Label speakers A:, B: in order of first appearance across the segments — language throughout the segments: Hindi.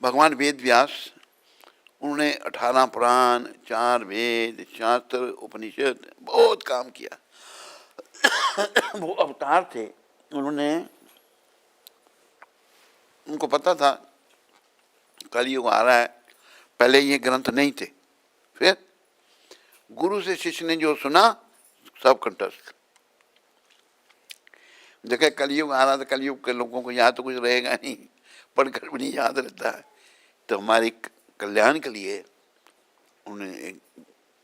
A: भगवान वेद व्यास, उन्होंने 18 पुराण, 4 वेद, शास्त्र, उपनिषद, बहुत काम किया। वो अवतार थे, उन्होंने, उनको पता था कलयुग आ रहा है। पहले ये ग्रंथ नहीं थे, फिर गुरु से शिष्य ने जो सुना सब कंठस्थ। देखे कलयुग आ रहा था, कलयुग के लोगों को याद तो कुछ रहेगा नहीं, पढ़कर भी नहीं याद रहता है, तो हमारे कल्याण के लिए उन्होंने एक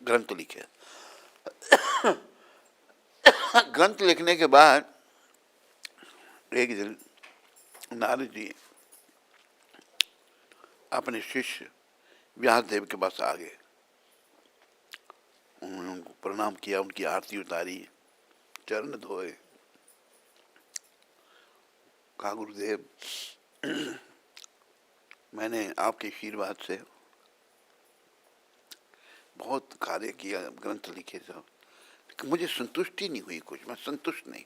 A: ग्रंथ लिखे। ग्रंथ लिखने के बाद एक दिन नारद जी अपने शिष्य व्यासदेव के पास आ गए। उन्होंने उनको प्रणाम किया, उनकी आरती उतारी, चरण धोए, कहा गुरुदेव मैंने आपके आशीर्वाद से बहुत कार्य किया, ग्रंथ लिखे सब, मुझे संतुष्टि नहीं हुई, कुछ मैं संतुष्ट नहीं।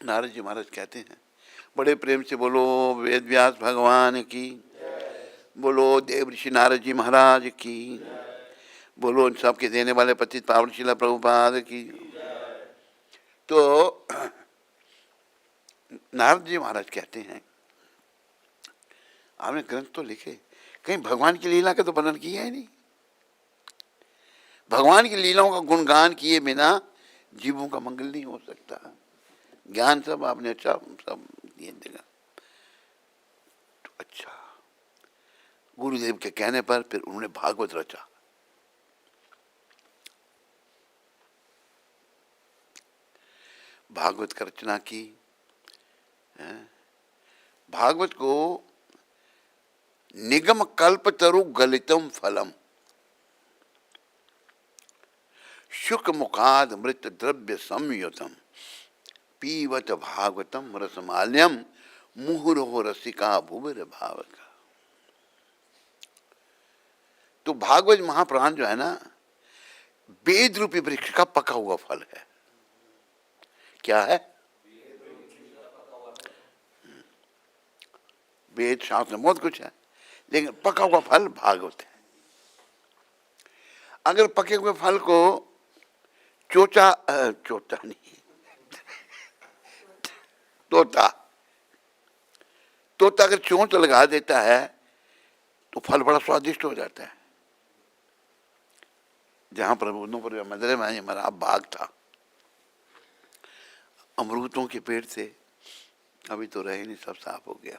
A: नारद जी महाराज कहते हैं, बड़े प्रेम से बोलो वेद व्यास भगवान की, बोलो देव ऋषि नारद जी महाराज की, बोलो इन सबके देने वाले पतित पावन शिला प्रभुपाद की। तो नारद जी महाराज कहते हैं, आपने ग्रंथ तो लिखे, कहीं भगवान की लीला का तो वर्णन किया है नहीं। भगवान की लीलाओं का गुणगान किए बिना जीवों का मंगल नहीं हो सकता। ज्ञान सब आपने अच्छा सब दिए देगा। तो अच्छा, गुरुदेव के कहने पर फिर उन्होंने भागवत रचा। भागवत की रचना की। भागवत को निगम कल्पतरु गलितम फलम शुक मुखाद मृत द्रव्य संयुतम पीवत भागवतम रसमाल्यम मुहुरो रसिका भुवर भावका। तो भागवत महापुराण जो है ना, वेद रूपी वृक्ष का पका हुआ फल है। क्या है? वेद शास्त्र में बहुत कुछ है, लेकिन पका हुआ फल भागवत है। अगर पके हुए फल को चोचा नहीं, तोता अगर चोंच लगा देता है तो फल बड़ा स्वादिष्ट हो जाता है। जहां पर मदरे में हमारा बाग था, अमरूदों के पेड़ थे, अभी तो रहे नहीं, सब साफ हो गया।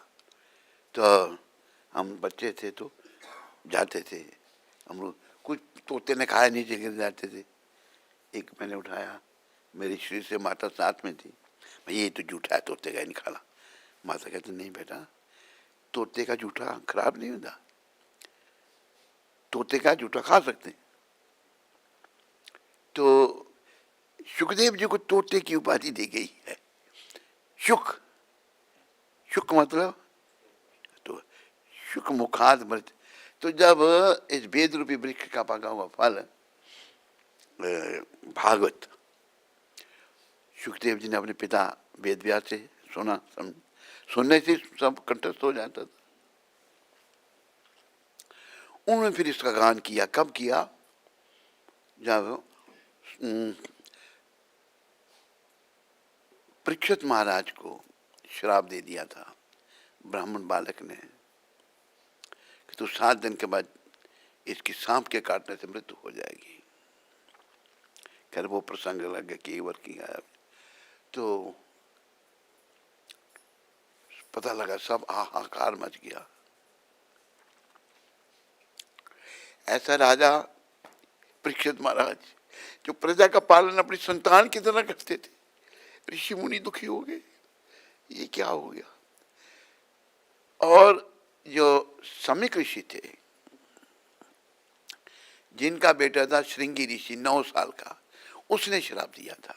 A: तो हम बच्चे थे तो जाते थे, अमरूद कुछ तोते ने खाया, नीचे गिर जाते थे। एक मैंने उठाया, मेरी श्री से माता साथ में थी, मैं ये तो जूठा है, तोते का नहीं खाना। माता कहती नहीं बेटा, तोते का जूठा खराब नहीं होता, तोते का जूठा खा सकते। तो सुखदेव जी को तोते की उपाधि दी गई है। शुक, शुक मतलब तो शुक मुखाद मृत। तो जब इस वेद रूपी वृक्ष का पका हुआ फल भागवत सुखदेव जी ने अपने पिता वेद व्यास से सुना, सुनने से सब कंठस्थ हो जाता था। उन्होंने फिर इसका गान किया। कब किया? जब परीक्षित महाराज को श्राप दे दिया था ब्राह्मण बालक ने कि तू 7 दिन के बाद इसकी सांप के काटने से मृत्यु हो जाएगी। खैर वो प्रसंग लग गया कि वर्किंग आया, तो पता लगा, सब हाहाकार मच गया। ऐसा राजा परीक्षित महाराज जो प्रजा का पालन अपनी संतान की तरह करते थे, ऋषि मुनि दुखी हो गए, ये क्या हो गया। और जो समीक ऋषि थे, जिनका बेटा था श्रृंगी ऋषि 9 साल का, उसने श्राप दिया था।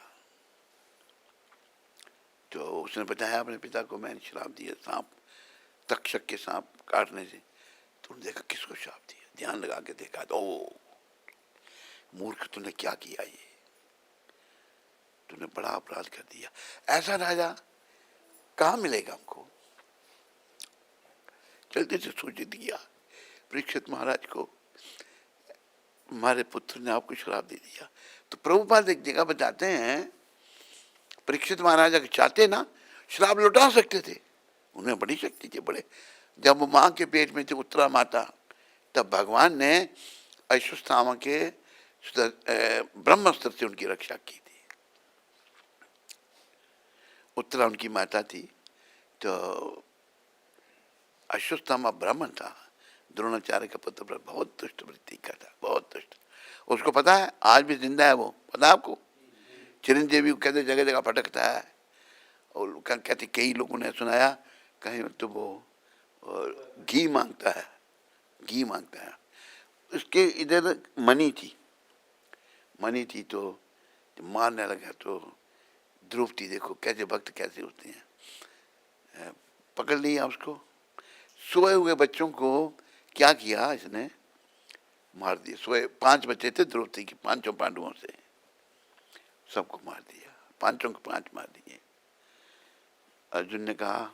A: तो उसने बताया अपने पिता को, मैंने श्राप दिया सांप, तक्षक के सांप काटने से। तो देखा किसको श्राप दिया, ध्यान लगा के देखा तो मूर्ख, तूने क्या किया, ये तूने बड़ा अपराध कर दिया। ऐसा राजा कहाँ मिलेगा हमको? जल्दी से सूचित किया परीक्षित महाराज को, हमारे पुत्र ने आपको श्राप दे दिया। तो प्रभुपाद एक जगह बताते हैं, परीक्षित महाराज अगर चाहते ना श्राप लौटा सकते थे, उन्हें बड़ी शक्ति थी। बड़े जब वो माँ के पेट में थी उत्तरा माता, तब भगवान ने अश्वत्थामा के ब्रह्मास्त्र से उनकी रक्षा की थी। उत्तरा उनकी माता थी, तो अश्वत्थामा ब्राह्मण था, द्रोणाचार्य का पुत्र, बहुत दुष्ट वृत्ति का था, बहुत दुष्ट। उसको पता है, आज भी जिंदा है वो, पता है आपको? चिरंजीवी कहते जगह जगह भटकता है, और कहते कई लोगों ने सुनाया कहीं तो वो घी मांगता है, घी मांगता है। उसके इधर मणि थी तो मारने लगा तो द्रौपदी, देखो कैसे भक्त कैसे होते हैं, पकड़ लिया उसको। सोए हुए बच्चों को क्या किया इसने, मार दिया। सोए 5 बच्चे थे द्रौपदी के, 5 पांडवों से, सबको मार दिया, 5 को 5 मार दिए। अर्जुन ने कहा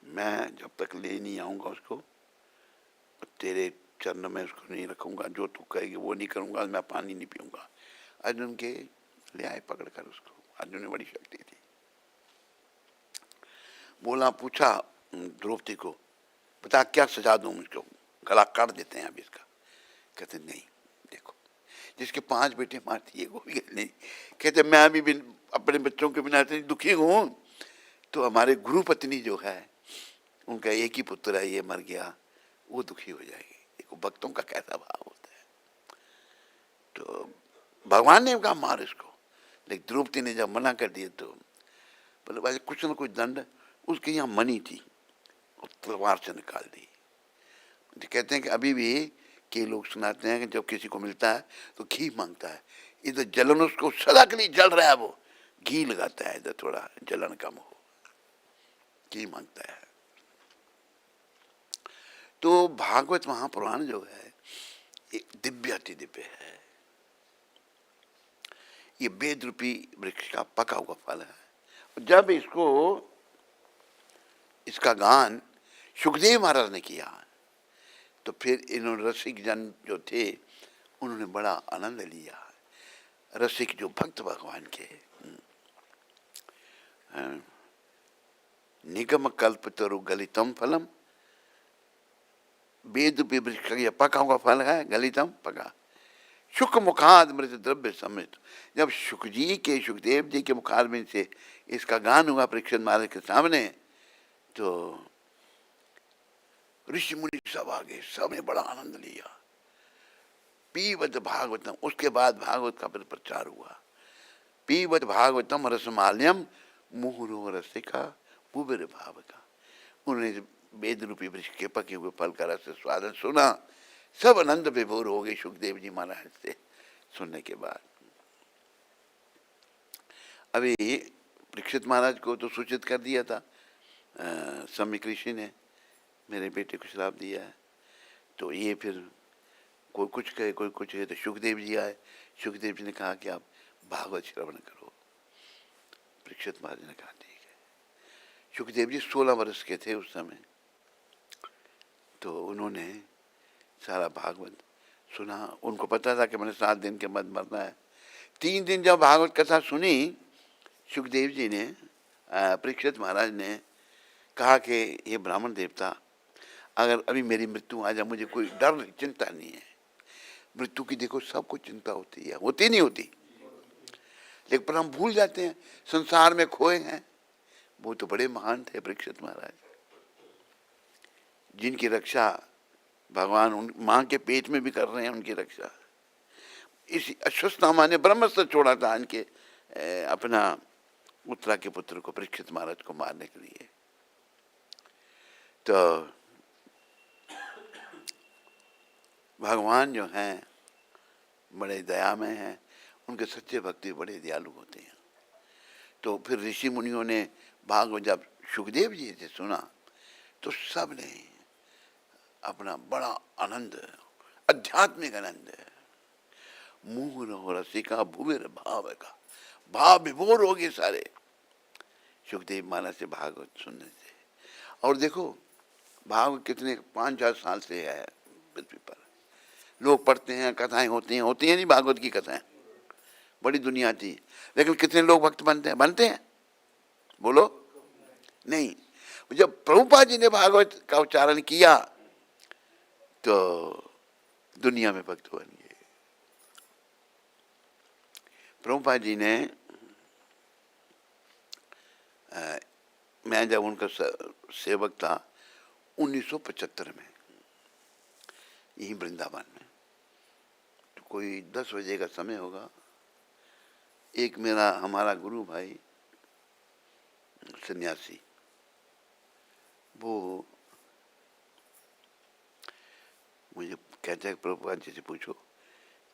A: मैं जब तक ले नहीं आऊंगा उसको, तेरे चरण में उसको नहीं रखूंगा, जो तू कहेगी वो नहीं करूंगा, मैं पानी नहीं पीऊंगा। अर्जुन के ले आए पकड़ कर उसको, अर्जुन में बड़ी शक्ति थी। बोला, पूछा द्रौपदी को, बता क्या सजा दूं मुझको, गला काट देते हैं अभी इसका। कहते नहीं, देखो जिसके 5 बेटे मार दिए वो भी नहीं। कहते मैं अभी भी अपने बच्चों के बिना इतनी दुखी हूं, तो हमारे गुरु पत्नी जो है उनका एक ही पुत्र है, ये मर गया, वो दुखी हो जाएगी। देखो भक्तों का कैसा भाव होता है। तो भगवान ने कहा मार इसको, लेकिन द्रौपदी ने जब मना कर दिया तो बोले भाई कुछ ना कुछ दंड। उसके यहाँ मणि थी, तलवार से निकाल दी। तो कहते हैं कि अभी भी कई लोग सुनाते हैं कि जब किसी को मिलता है तो घी मांगता है, इधर जलन उसको सदा के लिए जल रहा है, वो घी लगाता है, इधर थोड़ा जलन कम हो, घी मांगता है। तो भागवत महापुराण जो है एक दिव्य अति दिव्य है। ये वेद रूपी वृक्ष का पका हुआ फल है। जब इसका गान सुखदेव महाराज ने किया तो फिर इन्होंने रसिक जन जो थे उन्होंने बड़ा आनंद लिया। रसिक जो भक्त भगवान के, निगम कल्प तरु गलितम फलम, वेद वृक्ष का पका हुआ फल है, गलितम पका, शुक मुखाद मृत द्रव्य समित। जब सुखदेव जी के मुखार में से इसका गान हुआ परीक्षित महाराज के सामने, तो ऋषि मुनि सब आ गए, सबने बड़ा आनंद लिया। पीवत भागवतम, उसके बाद भागवत का प्रचार हुआ। पीवत भागवतम रसमाल्यम मुहुरो रसिका बुबिर भाव का। उन्होंने वेद रूपी वृक्ष के पके हुए फल का रस स्वादन सुना, सब आनंद विभोर हो गए सुखदेव जी महाराज से सुनने के बाद। अभी परीक्षित महाराज को तो सूचित कर दिया था सम्यक ऋषि ने, मेरे बेटे को श्राप दिया है। तो ये फिर कोई कुछ कहे कोई कुछ है, तो सुखदेव जी आए। सुखदेव जी ने कहा कि आप भागवत श्रवण करो। परीक्षित महाराज ने कहा ठीक है। सुखदेव जी 16 वर्ष के थे उस समय, तो उन्होंने सारा भागवत सुना। उनको पता था कि मैंने 7 दिन के बाद मरना है। 3 दिन जब भागवत कथा सुनी, सुखदेव जी ने, परीक्षित महाराज ने कहा कि ये ब्राह्मण देवता, अगर अभी मेरी मृत्यु आ जाए मुझे कोई डर नहीं, चिंता नहीं है। मृत्यु की देखो सबको चिंता होती है, होती नहीं होती, लेकिन पर हम भूल जाते हैं, संसार में खोए हैं। वो तो बड़े महान थे परीक्षित महाराज, जिनकी रक्षा भगवान उन माँ के पेट में भी कर रहे हैं, उनकी रक्षा। इस अश्वत्थामा ने ब्रह्मास्त्र छोड़ा था इनके अपना उत्तरा के पुत्र को, परीक्षित महाराज को मारने के लिए। तो भगवान जो हैं बड़े दयामय हैं, उनके सच्चे भक्ति बड़े दयालु होते हैं। तो फिर ऋषि मुनियों ने भागवत जब सुखदेव जी से सुना तो सब ने अपना बड़ा आनंद, आध्यात्मिक आनंद, मुँह रहो रसिका भूविर भाव का, भाव विभोर हो गए सारे सुखदेव महाराज से भागवत सुनने से। और देखो भागवत कितने 5,000 साल से है पृथ्वी पर, लोग पढ़ते हैं, कथाएं होती हैं नहीं भागवत की कथाएं, बड़ी दुनिया थी, लेकिन कितने लोग भक्त बनते हैं बोलो? नहीं। जब प्रभुपाद जी ने भागवत का उच्चारण किया तो दुनिया में भक्त बन गए। प्रभुपाद जी ने मैं जब उनका सेवक था 1975 में, यही वृंदावन में, तो कोई 10 बजे का समय होगा, एक हमारा गुरु भाई सन्यासी, वो मुझे कहता है प्रभुपाद जी से पूछो,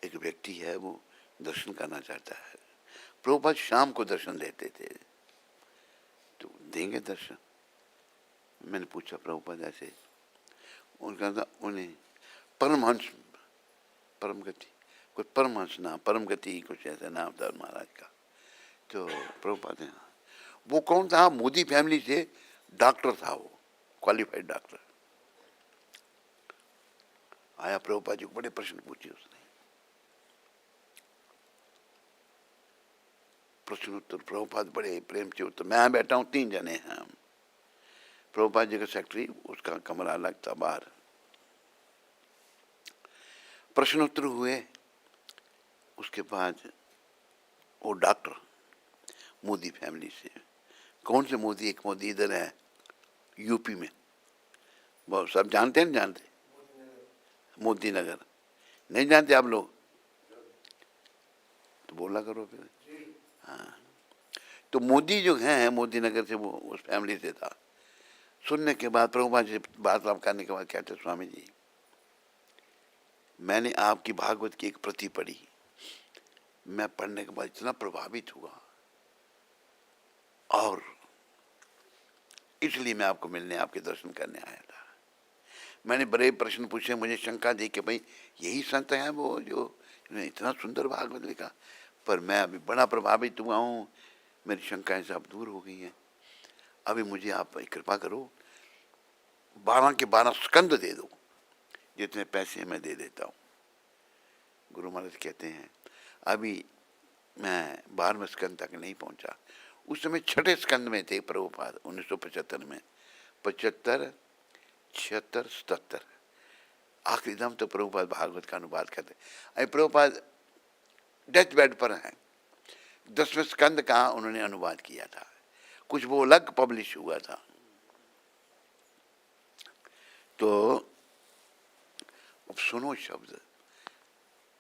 A: एक व्यक्ति है वो दर्शन करना चाहता है। प्रभुपाद शाम को दर्शन देते थे, तो देंगे दर्शन? मैंने पूछा प्रभुपाद ऐसे, उनका था उन्हें परमहंस परम गति, कुछ परमहंस नाम, परम गति कुछ ऐसा नाम था महाराज का। तो प्रभुपाद ने, वो कौन था? मोदी फैमिली से डॉक्टर था, वो क्वालिफाइड डॉक्टर। आया प्रभुपाद जी को, बड़े प्रश्न पूछे उसने, प्रश्न उत्तर प्रभुपाद बड़े प्रेम से उत्तर। मैं बैठा हूँ, 3 जने हैं हम, प्रभुपाद जी का सेक्रेटरी, उसका कमरा अलग था बाहर। प्रश्न उत्तर हुए, उसके बाद वो डॉक्टर मोदी फैमिली से, कौन से मोदी? एक मोदी इधर है यूपी में, वो सब जानते हैं, जानते? मोदी नगर नहीं जानते आप लोग? तो बोला करो फिर। हाँ, तो मोदी जो हैं मोदी नगर से, वो उस फैमिली से था। सुनने के बाद प्रभुपाद जी बात करने के बाद कहते, स्वामी जी मैंने आपकी भागवत की एक प्रति पढ़ी, मैं पढ़ने के बाद इतना प्रभावित हुआ, और इसलिए मैं आपको मिलने, आपके दर्शन करने आया था। मैंने बड़े प्रश्न पूछे, मुझे शंका दी कि भाई यही संत है वो जो इतना सुंदर भागवत लिखा, पर मैं अभी बड़ा प्रभावित हुआ हूँ, मेरी शंकाएं सब दूर हो गई हैं। अभी मुझे आप कृपा करो, 12 के 12 स्कंद दे दो, जितने पैसे मैं दे देता हूँ। गुरु महाराज कहते हैं अभी मैं 12वें स्कंद तक नहीं पहुंचा, उस समय 6ठे स्कंद में थे प्रभुपाद 1975 में, 75, 76, 77, आखिरी दम तो प्रभुपाद भागवत का अनुवाद करते। अभी प्रभुपाद डेथ बेड पर हैं, 10वें स्कंद का उन्होंने अनुवाद किया था, कुछ वो अलग पब्लिश हुआ था। तो अब सुनो शब्द,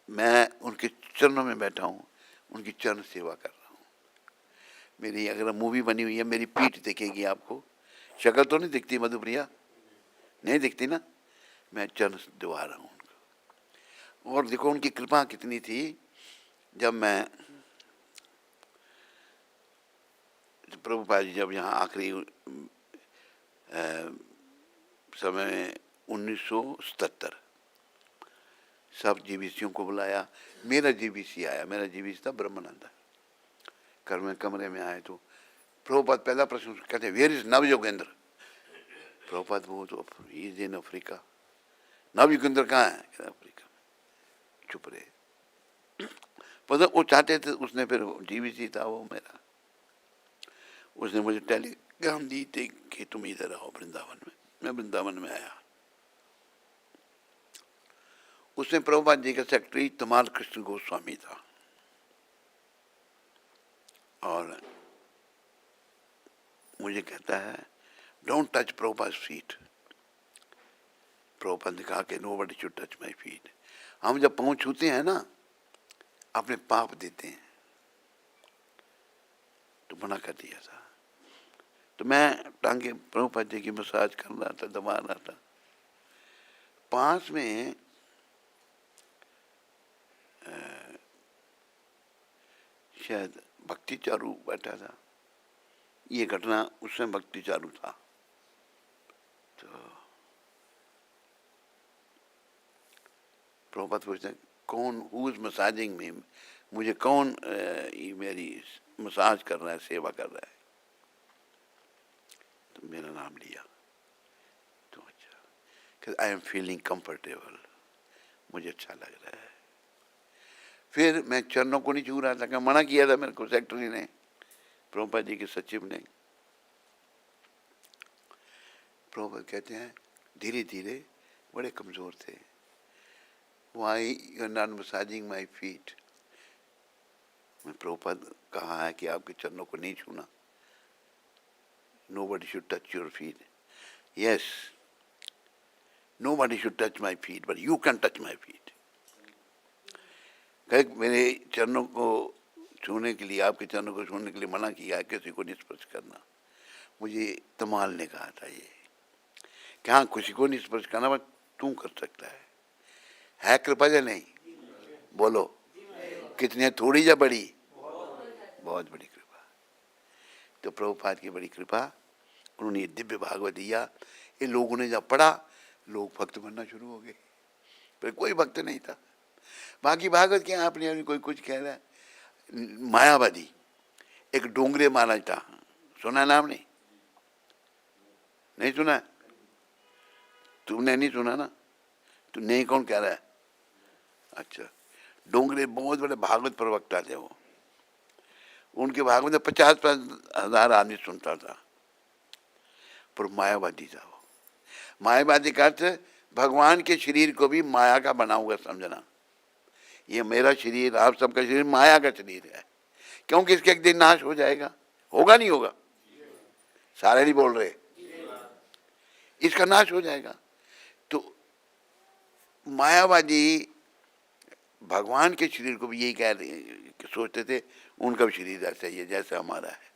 A: मैं उनके चरणों में बैठा हूँ, उनकी चरण सेवा कर रहा हूँ। मेरी अगर मूवी बनी हुई है, मेरी पीठ दिखेगी आपको, शक्ल तो नहीं दिखती मधुप्रिया, नहीं दिखती ना, मैं चरण दिवा रहा हूँ उनको। और देखो उनकी कृपा कितनी थी, जब मैं प्रभुपाद जी जब यहाँ आखिरी समय 1977 सब जीबीसियों को बुलाया, मेरा जीबीसी आया, मेरा जीबीसी था ब्रह्मानंद। कमरे में आए तो प्रभुपाद पहला प्रश्न कहते, वेयर इज नव योगेंद्र? प्रभुपाद वो तो इज इन अफ्रीका। नव योगेंद्र कहाँ है? अफ्रीका में। चुप रहे, पता वो चाहते थे, उसने फिर जीबीसी था वो मेरा, उसने मुझे टेलीग्राम दी थी कि तुम इधर आओ वृंदावन में। मैं वृंदावन में आया, उसमें प्रभुपाद जी का सेक्रेटरी तमाल कृष्ण गोस्वामी था, और मुझे कहता है don't touch Prabhupada feet. Prabhupada ने कहा कि nobody should touch my feet. हम जब पाँव छूते हैं ना, अपने पाप देते हैं, तो मना कर दिया था। तो मैं टांगे प्रभुपाद जी की मसाज कर रहा था, दबा रहा था, पास में शायद भक्ति चारू बैठा था। ये घटना उस समय भक्ति चारू था। तो प्रभुपाद पूछते कौन, हु इज मसाजिंग में, मुझे कौन मेरी मसाज कर रहा है, सेवा कर रहा है? तो मेरा नाम लिया, तो अच्छा कि आई एम फीलिंग कंफर्टेबल, मुझे अच्छा लग रहा है। फिर मैं चरणों को नहीं छू रहा था, कि मना किया था मेरे को सेक्रेटरी ने, प्रभुपाद जी के सचिव ने। प्रभुपाद कहते हैं धीरे धीरे, बड़े कमज़ोर थे, why you are not massaging my feet. मैं प्रभुपाद कहा है कि आपके चरणों को नहीं छूना, nobody should touch your feet. Yes, nobody should touch my feet, but you can touch my feet. कहे मेरे चरणों को छूने के लिए, आपके चरणों को छूने के लिए मना किया, किसी को नहीं स्पर्श करना। मुझे तमाल ने कहा था ये, कि हाँ किसी को नहीं स्पर्श करना, बस तू कर सकता है कृपा या नहीं? बोलो कितनी, थोड़ी या बड़ी? बहुत बड़ी कृपा। तो प्रभुपाद की बड़ी कृपा, उन्होंने ये दिव्य भागवत दिया। ये लोगों ने जब पढ़ा, लोग भक्त बनना शुरू हो गए। पर कोई भक्त नहीं था। बाकी भागवत क्या, अपने कोई कुछ कह रहा है। मायावादी एक डोंगरे महाराज था, सुना नाम? नहीं सुना? तुमने नहीं सुना ना? तू नहीं, कौन कह रहा है? अच्छा, डोंगरे बहुत बड़े भागवत प्रवक्ता थे वो। उनके भागवत में 50,000 आदमी सुनता था, पर मायावादी था वो। मायावादी का अर्थ भगवान के शरीर को भी माया का बना हुआ समझना। ये मेरा शरीर, आप सबका शरीर माया का शरीर है, क्योंकि इसके एक दिन नाश हो जाएगा। होगा नहीं होगा? सारे नहीं बोल रहे, इसका नाश हो जाएगा। तो मायावादी भगवान के शरीर को भी यही कह रहे सोचते थे, उनका भी शरीर ऐसा ही है जैसा हमारा है।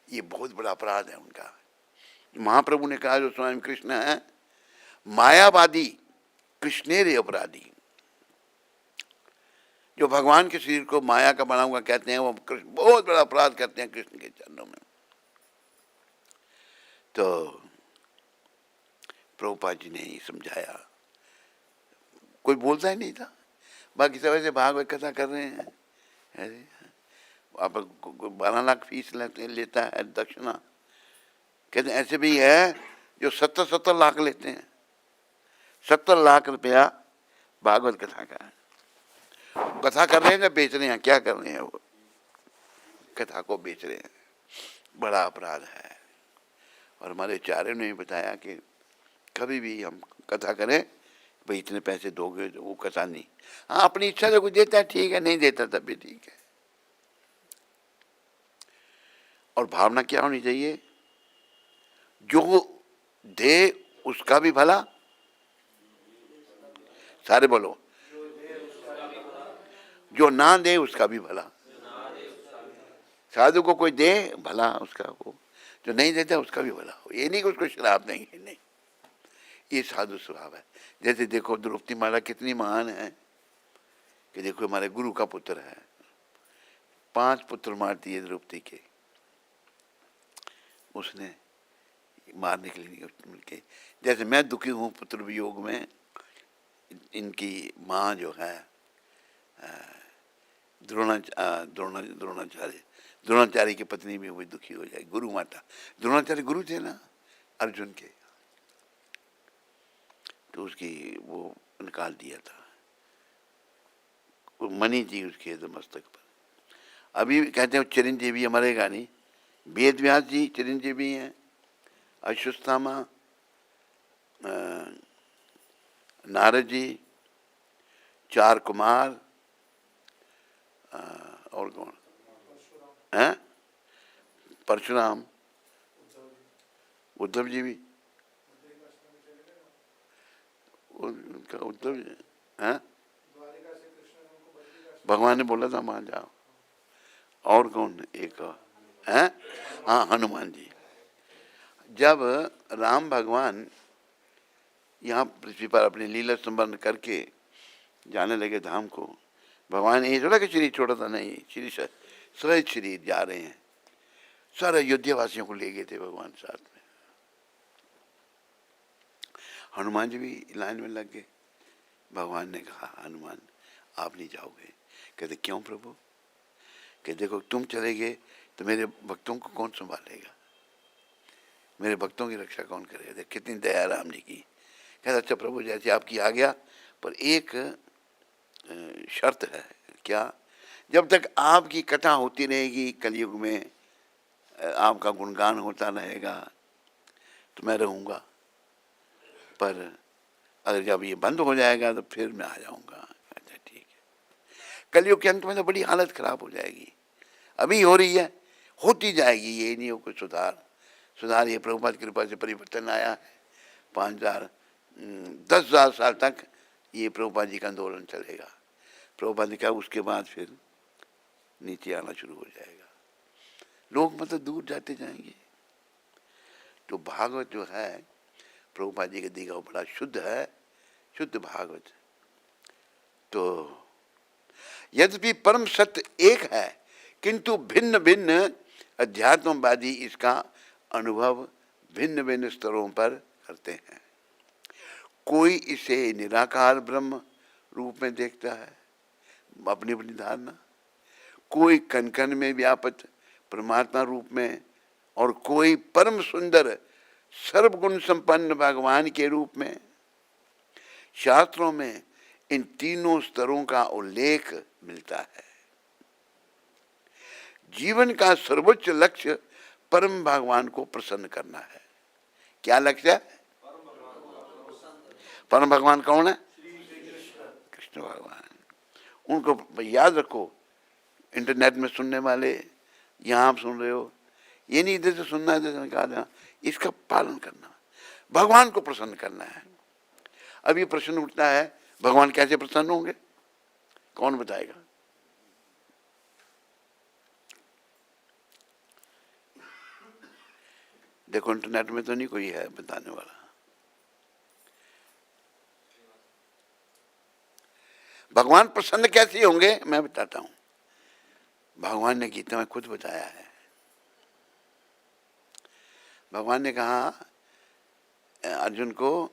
A: ये बहुत बड़ा अपराध है उनका। महाप्रभु ने कहा जो स्वयं कृष्ण है, मायावादी कृष्णेरे अपराधी। जो भगवान के शरीर को माया का बना हुआ कहते हैं, वो कृष्ण बहुत बड़ा अपराध करते हैं कृष्ण के चरणों में। तो प्रभुपाद जी ने ही समझाया, कोई बोलता ही नहीं था। बाकी सब ऐसे भागवत कथा कर रहे हैं, अरे आप 12 लाख फीस लेता है दक्षिणा। कहते हैं ऐसे भी है जो 70 लाख लेते हैं। 70 लाख रुपया भागवत कथा का है। कथा कर रहे हैं या बेच रहे हैं? क्या कर रहे हैं? वो कथा को बेच रहे हैं। बड़ा अपराध है। और हमारे आचार्य ने बताया कि कभी भी हम कथा करें, भाई इतने पैसे दोगे तो वो कथा नहीं। हाँ, अपनी इच्छा से कुछ देता है ठीक है, नहीं देता तब भी ठीक है। और भावना क्या होनी चाहिए? जो दे उसका भी भला। सारे बोलो, जो ना दे उसका भी भला। साधु को कोई दे भला उसका हो, जो नहीं देता उसका भी भला हो। ये नहीं कि उसको श्राप देंगे, नहीं। ये साधु स्वभाव है। जैसे देखो द्रौपदी माता कितनी महान है, कि देखो हमारे गुरु का पुत्र है, 5 पुत्र मार दिए द्रौपदी के, उसने मारने के लिए मिलके। जैसे मैं दुखी हूँ पुत्र वियोग में, इनकी माँ जो है द्रोणाचार्य की पत्नी भी हुई दुखी हो जाए। गुरु माता, द्रोणाचार्य गुरु थे ना अर्जुन के, तो उसकी वो निकाल दिया था मणि जी उसके मस्तक पर। अभी कहते हैं चिरंजीवी हमारे गानी, वेद व्यास जी चिरंजीवी हैं, अश्वत्थामा, नारद जी, 4 कुमार, और कौन है? परशुराम, उद्धव जी भी, उनका उद्धव जी है, भगवान ने बोला था वहां जाओ। और कौन एक है? हाँ, हनुमान जी। जब राम भगवान यहाँ पृथ्वी पर अपनी लीला संपन्न करके जाने लगे धाम को, भगवान ये थोड़ा कि शरीर छोड़ा था, नहीं, श्री सहज शरीर जा रहे हैं। सारे अयोध्या वासियों को ले गए थे भगवान साथ में। हनुमान जी भी लाइन में लग गए। भगवान ने कहा हनुमान आप नहीं जाओगे। कहते क्यों प्रभु? कि देखो तुम चले गए तो मेरे भक्तों को कौन संभालेगा, मेरे भक्तों की रक्षा कौन करेगा? कितनी दया राम जी की। कहते अच्छा प्रभु जैसे आपकी आज्ञा, पर एक शर्त है। क्या? जब तक आपकी कथा होती रहेगी कलयुग में, आपका गुणगान होता रहेगा, तो मैं रहूँगा, पर अगर जब ये बंद हो जाएगा तो फिर मैं आ जाऊँगा। अच्छा ठीक है। कलयुग के अंत में तो बड़ी हालत खराब हो जाएगी, अभी हो रही है, होती जाएगी, ये नहीं हो कुछ सुधार ये प्रभुपाद की कृपा से परिवर्तन आया है। 5,000 10,000 साल तक ये प्रभुपाद जी का आंदोलन चलेगा। प्रभुपाद ने कहा उसके बाद फिर नीचे आना शुरू हो जाएगा, लोग मतलब दूर जाते जाएंगे। तो भागवत जो है प्रभुपाद जी के दी का बड़ा शुद्ध है, शुद्ध भागवत। तो यद्यपि परम सत्य एक है, किंतु भिन्न भिन्न अध्यात्मवादी इसका अनुभव भिन्न भिन्न स्तरों पर करते हैं। कोई इसे निराकार ब्रह्म रूप में देखता है, अपनी अपनी धारणा, कोई कण कण में व्यापक परमात्मा रूप में, और कोई परम सुंदर सर्वगुण संपन्न भगवान के रूप में। शास्त्रों में इन तीनों स्तरों का उल्लेख मिलता है। जीवन का सर्वोच्च लक्ष्य परम भगवान को प्रसन्न करना है। क्या लक्ष्य है? परम भगवान कौन है? कृष्ण भगवान। उनको याद रखो, इंटरनेट में सुनने वाले, यहाँ आप सुन रहे हो, ये नहीं इधर से सुनना है, इधर से कहा, इसका पालन करना, भगवान को प्रसन्न करना है। अब ये प्रश्न उठता है, भगवान कैसे प्रसन्न होंगे? कौन बताएगा? देखो इंटरनेट में तो नहीं कोई है बताने वाला। भगवान प्रसन्न कैसे होंगे मैं बताता हूं। भगवान ने गीता में खुद बताया है। भगवान ने कहा अर्जुन को,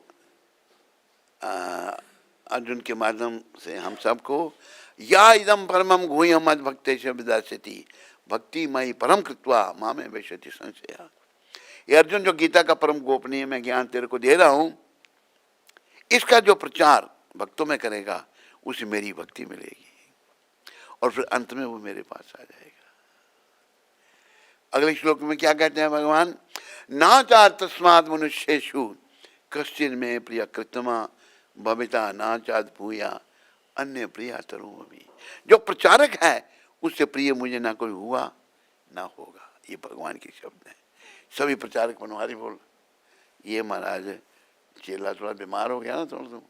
A: अर्जुन के माध्यम से हम सबको, या इदम परमम गुह्यम मद भक्तेश विदास्यति भक्ति मई परम कृत्वा मामे वैश्यति संशया। ये अर्जुन जो गीता का परम गोपनीय मैं ज्ञान तेरे को दे रहा हूं, इसका जो प्रचार भक्तों में करेगा उसे मेरी भक्ति मिलेगी, और फिर अंत में वो मेरे पास आ जाएगा। अगले श्लोक में क्या कहते हैं भगवान? ना चा तस्मात् मनुष्येषु कश्चिन में प्रिय कृतमा भविता ना चाद भूया अन्य प्रिया तरु अभी। जो प्रचारक है उससे प्रिय मुझे ना कोई हुआ ना होगा। ये भगवान के शब्द हैं। सभी प्रचारक बनवारी बोल, ये महाराज चेला थोड़ा बीमार हो गया ना, थोड़ा सा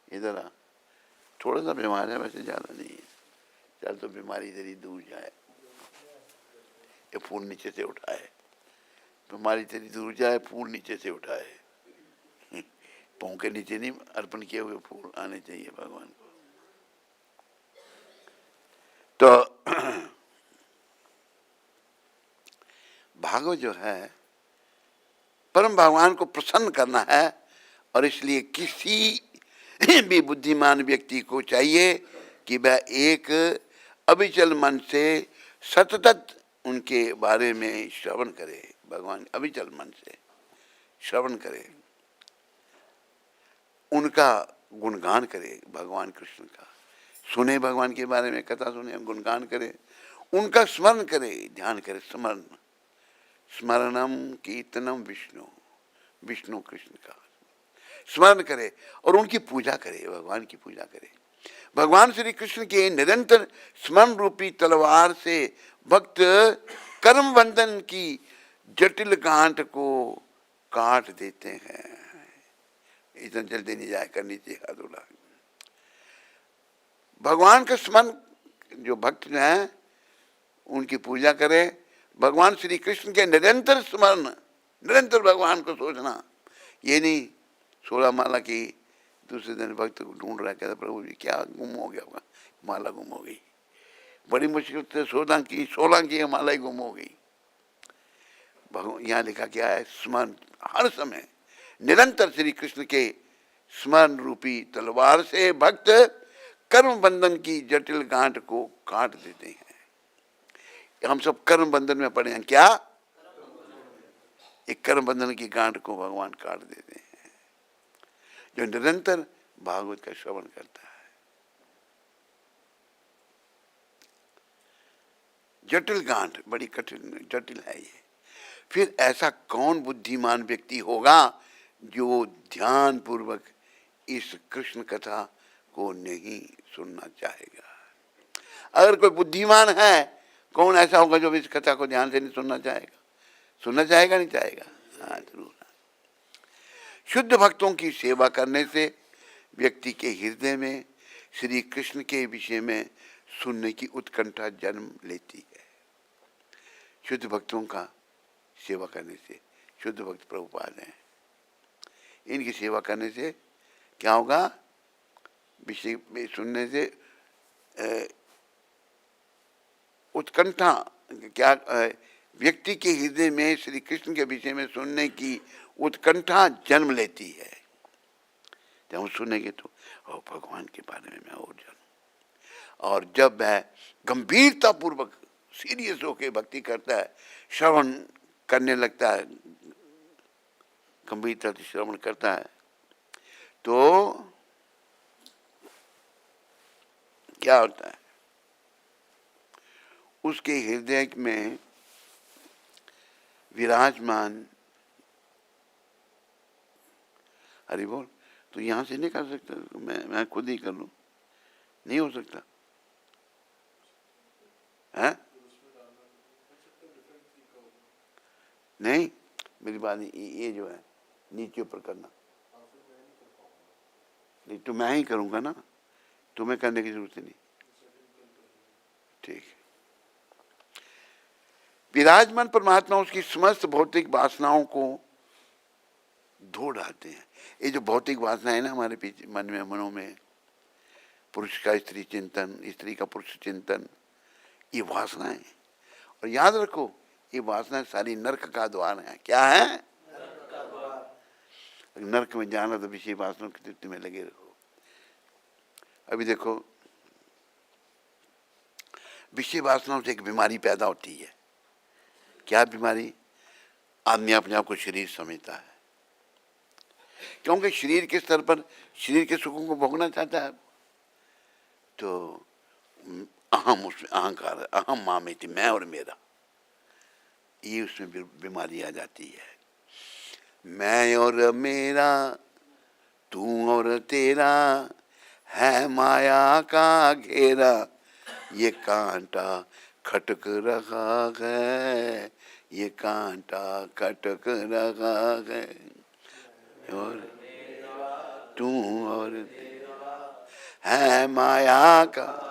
A: इधर आ, थोड़ा सा बीमार है, वैसे ज़्यादा नहीं है, चल तो बीमारी तेरी दूर जाए, ये फूल नीचे से उठाए, बीमारी तेरी दूर जाए, फूल नीचे से उठाए। पाँव के नीचे नहीं अर्पण किए हुए फूल आने चाहिए भगवान को। तो भागवत जो है परम भगवान को प्रसन्न करना है, और इसलिए किसी भी बुद्धिमान व्यक्ति को चाहिए कि वह एक अविचल मन से सतत उनके बारे में श्रवण करे। भगवान अविचल मन से श्रवण करे, उनका गुणगान करे, भगवान कृष्ण का सुने, भगवान के बारे में कथा सुने, गुणगान करे, उनका स्मरण करे, ध्यान करे। स्मरण, स्मरणम कीर्तनम विष्णु, विष्णु कृष्ण का स्मरण करे और उनकी पूजा करे, भगवान की पूजा करे। भगवान श्री कृष्ण के निरंतर स्मरण रूपी तलवार से भक्त कर्म बंधन की जटिल गांठ को काट देते हैं। इतना जल्दी नहीं जाए करनी चाहिए हाथ उड़ा। भगवान का स्मरण जो भक्त हैं उनकी पूजा करे, भगवान श्री कृष्ण के निरंतर स्मरण, निरंतर भगवान को सोचना। ये नहीं 16 माला की दूसरे दिन भक्त को ढूंढ रहा, कहता प्रभु जी क्या गुम हो गया होगा, माला गुम हो गई, बड़ी मुश्किल से 16 की माला ही गुम हो गई। यहाँ लिखा क्या है? स्मरण हर समय निरंतर श्री कृष्ण के स्मरण रूपी तलवार से भक्त कर्म बंधन की जटिल गांठ को काट देते हैं। हम सब कर्म बंधन में पड़े हैं। क्या? एक कर्म बंधन की गांठ को भगवान काट देते हैं। जो निरंतर भागवत का श्रवण करता है। जटिल गांठ, बड़ी कठिन जटिल है ये। फिर ऐसा कौन बुद्धिमान व्यक्ति होगा जो ध्यान पूर्वक इस कृष्ण कथा को नहीं सुनना चाहेगा? अगर कोई बुद्धिमान है, कौन ऐसा होगा जो इस कथा को ध्यान से नहीं सुनना चाहेगा? सुनना चाहेगा, नहीं चाहेगा? हाँ, जरूर। शुद्ध भक्तों की सेवा करने से व्यक्ति के हृदय में श्री कृष्ण के विषय में सुनने की उत्कंठा जन्म लेती है। शुद्ध भक्तों का सेवा करने से, शुद्ध भक्त प्रभुपाद हैं, इनकी सेवा करने से क्या होगा? विषय में सुनने से उत्कंठा, क्या व्यक्ति के हृदय में श्री कृष्ण के विषय में सुनने की उत्कंठा जन्म लेती है। जब हम सुनेंगे तो भगवान के बारे में मैं और जानूं। और जब वह गंभीरता पूर्वक सीरियस होकर भक्ति करता है, श्रवण करने लगता है, गंभीरता से श्रवण करता है, तो क्या होता है? उसके हृदय में विराजमान, हरि बोल, तो यहां से नहीं कर सकता, मैं खुद ही कर लूं, नहीं हो सकता है? नहीं, मेरी बात ये जो है नीचे ऊपर करना, नहीं तो मैं ही करूंगा ना, तुम्हें करने की जरूरत नहीं। ठीक है। विराजमान परमात्मा उसकी समस्त भौतिक वासनाओं को धो डालते हैं। ये जो भौतिक वासना है ना हमारे पीछे मन में, मनों में, पुरुष का स्त्री चिंतन, स्त्री का पुरुष चिंतन, ये वासना है। और याद रखो, ये वासना सारी नरक का द्वार है। क्या है? नरक का द्वार। नरक में जाना तो विषय वासना की तृप्ति में लगे रहो। अभी देखो, विषय वासनाओं से एक बीमारी पैदा होती है। क्या बीमारी? आदमी अपने आप को शरीर समझता है, क्योंकि शरीर के स्तर पर शरीर के सुखों को भोगना चाहता है। तो अहम, उसमें अहंकार, अहम मामेति, मैं और मेरा, ये उसमें बीमारी आ जाती है। मैं और मेरा, तू और तेरा, है माया का घेरा, ये कांटा खटक रहा है, ये कांटा खटक रहा है। और तू और है माया का,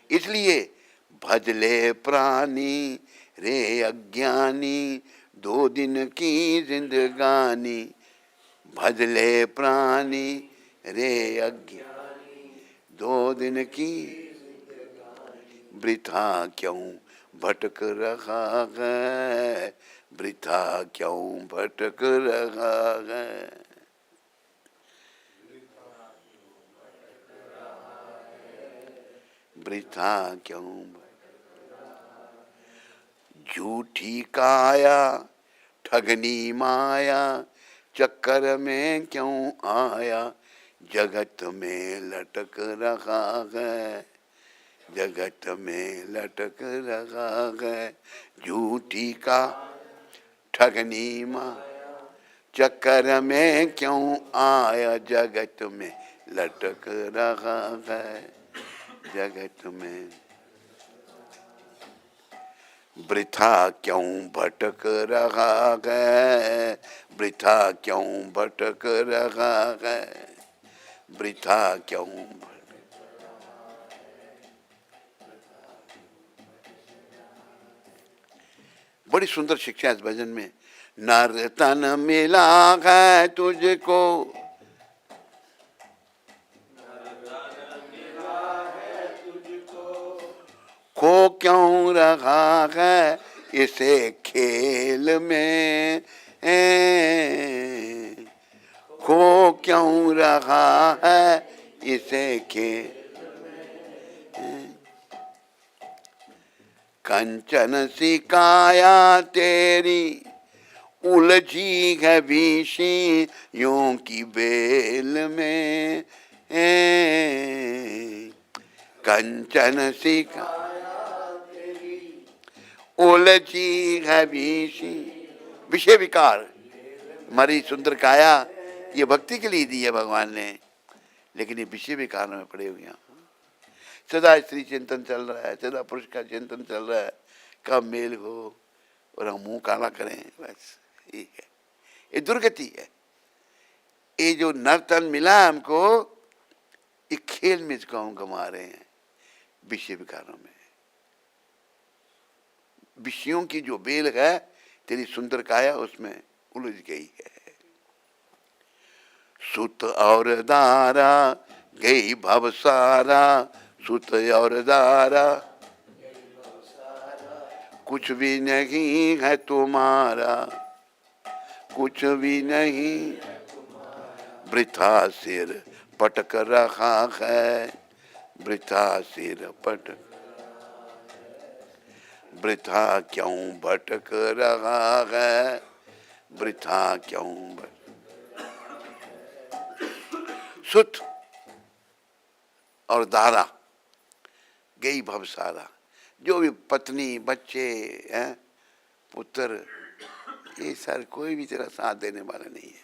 A: इसलिए भजले प्राणी रे अज्ञानी, 2 दिन की जिंदगानी। भजले प्राणी रे अज्ञानी, 2 दिन की, वृथा क्यों भटक रहा है, वृथा क्यों भटक रहा है। वृथा क्यों, झूठी काया ठगनी माया, चक्कर में क्यों आया, जगत में लटक रहा है, जगत में लटक रहा है। झूठी का ठगनी माया, चक्कर में क्यों आया, जगत में लटक रहा है, जगत में। वृथा क्यों भटक रहा है, वृथा क्यों भटक रहा है, वृथा क्यों। बड़ी सुंदर शिक्षा इस भजन में। नर तन मिला है तुझको, खो क्यों रहा है इसे खेल में, खो क्यों रहा है इसे खेल में। कंचन सी काया तेरी उलझी है बीशी यूं की बेल में, कंचन सी उलझी है बीशी। विषय विकार हमारी सुंदर काया ये भक्ति के लिए दी है भगवान ने, लेकिन ये विषय विकार में पड़े हुए हैं। सदा स्त्री चिंतन चल रहा है, सदा पुरुष का चिंतन चल रहा है, कब मेल हो और हम मुंह काला करें, बस ये है, ये दुर्गति है। ये जो नर्तन मिला हमको, ये खेल में इसको हम गंवा रहे हैं विषय विकारों में। विषयों की जो बेल है तेरी सुंदर काया उसमें उलझ गई है। सुत और दारा गई भव सारा, सुत और दारा कुछ भी नहीं है तुम्हारा, कुछ भी नहीं, वृथा सिर पटक रहा है, वृथा सिर पटक, वृथा क्यों भटक रहा है, वृथा क्यों सुत और दारा गई भव सारा। जो भी पत्नी बच्चे हैं पुत्र, ये सर कोई भी तेरा साथ देने वाला नहीं है,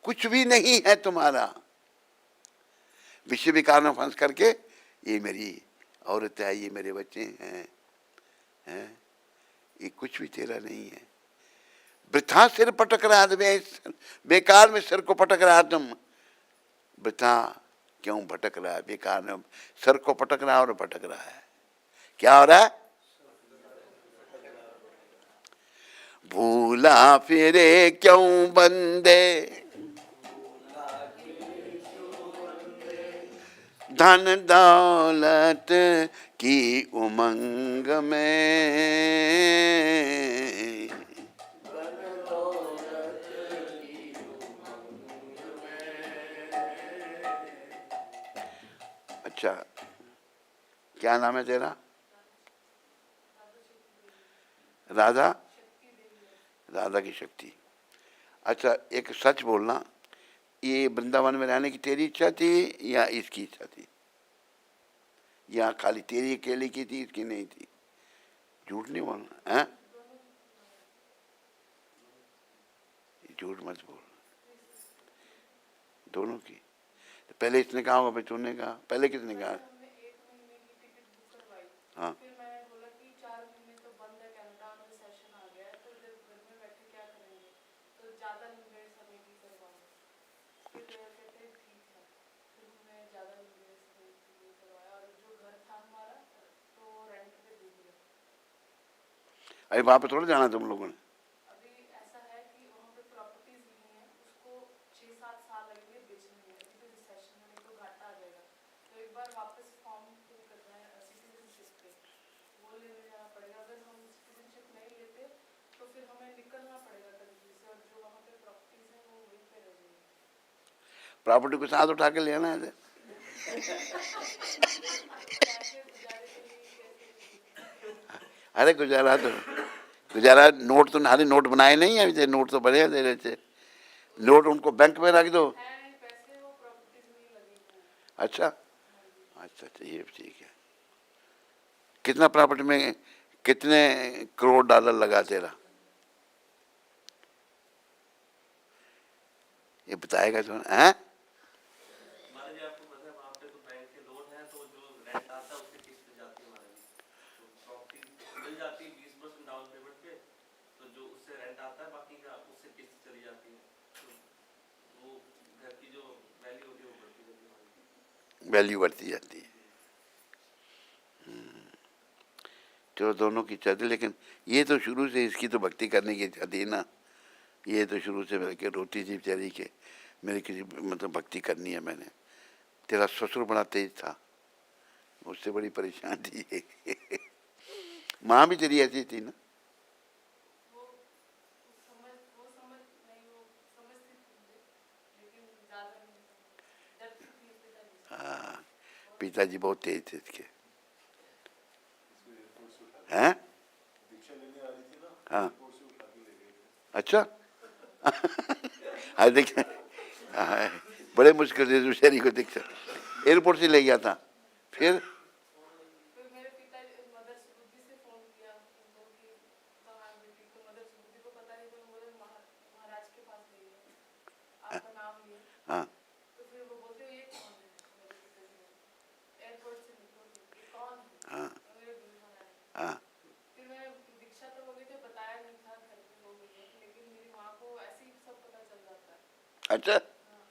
A: कुछ भी नहीं है तुम्हारा। विषय विकार में फंस करके ये मेरी औरत है, ये मेरे बच्चे हैं, ये कुछ भी तेरा नहीं है। वृथा सिर पटक रहा है, बेकार में सिर को पटक रहा तुम, वृथा क्यों भटक रहा है, बेकार में सर को पटक रहा और भटक रहा है। क्या हो रहा है? भूला फिरे क्यों बंदे, धन दौलत की उमंग में, अच्छा क्या नाम है तेरा? राधा, राधा की शक्ति। अच्छा एक सच बोलना, ये वृंदावन में रहने की तेरी इच्छा थी या इसकी इच्छा थी, या खाली तेरी अकेले की थी, इसकी नहीं थी? झूठ नहीं बोलना है, झूठ मत बोल, दोनों की। तो पहले इसने कहा होगा, फिर तूने कहा, पहले किसने कहा? हाँ अरे वहां पे थोड़ा जाना तुम लोगों ने।
B: अभी ऐसा है कि वहाँ पे प्रॉपर्टीज ली हैं, उसको 6-7 साल लगेंगे बेचने में, अभी तो रिसेशन में नहीं तो घाटा आ जाएगा। तो एक बार वापस फॉर्म फिल करना है सिटीजनशिप पे, वो लेने जाना पड़ेगा। अगर हम सिटीजनशिप नहीं लेते तो फिर हमें निकलना पड़ेगा कंट्री से, और जो वहाँ पे प्रॉपर्टीज हैं वो वहीं पे रह जाएंगी।
A: प्रॉपर्टी को साथ उठा के लेना है। अरे गुजारा नोट तो नारे नोट बनाए नहीं है, नोट तो बने दे रहे थे, नोट उनको बैंक में रख दो।
B: पैसे वो प्रॉपर्टीज में लगे हुए।
A: अच्छा अच्छा ये ठीक है। कितना प्रॉपर्टी में कितने करोड़ डॉलर लगा तेरा, ये बताएगा तो हैं? वैल्यू बढ़ती जाती है। तो दोनों की इच्छा थी, लेकिन ये तो शुरू से इसकी तो भक्ति करने की इच्छा थी ना, ये तो शुरू से मेरे के रोटी थी बेचारी के, मेरी किसी मतलब भक्ति करनी है मैंने। तेरा ससुर बड़ा तेज था, उससे बड़ी परेशान थी। माँ भी तेरी ऐसी थी ना? हाँ पिताजी बहुत तेज थे इसके। हैं? हाँ, अच्छा। हाँ देखिए, हाँ, बड़े मुश्किल से बेचारी को दीक्षा एयरपोर्ट से ले गया था। फिर
B: मेरे पिता मदर सुबुद्धि से फोन किया उनको कि कहाँ बेटी, तो मदर सुबुद्धि को पता नहीं, तो बोले महाराज के पास ले गए, आपका नाम लिए।
A: हाँ
B: तो फिर वो बोलते ये कौन है, मेरे पिताजी एयरपोर्ट से निकलो, ये कौन है,
A: हाँ
B: तो मेरे दुल्हन आए।
A: हाँ
B: फिर मैं दीक्षा तो हो गई थी, बताया नहीं था घर पे हो गई है, लेकिन मेरी माँ को ऐसे ही सब पता चल जाता है।
A: अच्छा,
B: हाँ,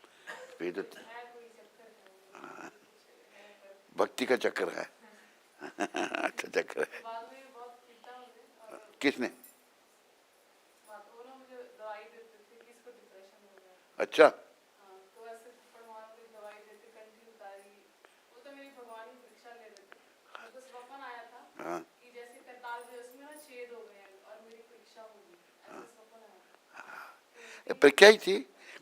A: फिर तो
B: है कोई चक्कर है, कुछ है पर।
A: भक्ति का चक्कर है। अच्छा चक्कर
B: तो
A: है।
B: बाद में बहुत पीटा मुझे, और
A: किसने?
B: बात वो ना मुझे दवाई देते थे कि इसको डिप्रेशन हो गया।
A: अच्छा,
B: हाँ, तो ऐसे थप्पड़ मार के दवाई देते, कंठी उतारी। वो तो मेरी भगवान की परीक्षा ले रहे थे। मुझको स्वप्न आया था
A: हाँ
B: कि जैसे करताल में उसमें ना छेद हो गए हैं और मेरी परीक्षा होगी, ऐसे स्वप्न आया था। तो
A: परीक्षा ही थी,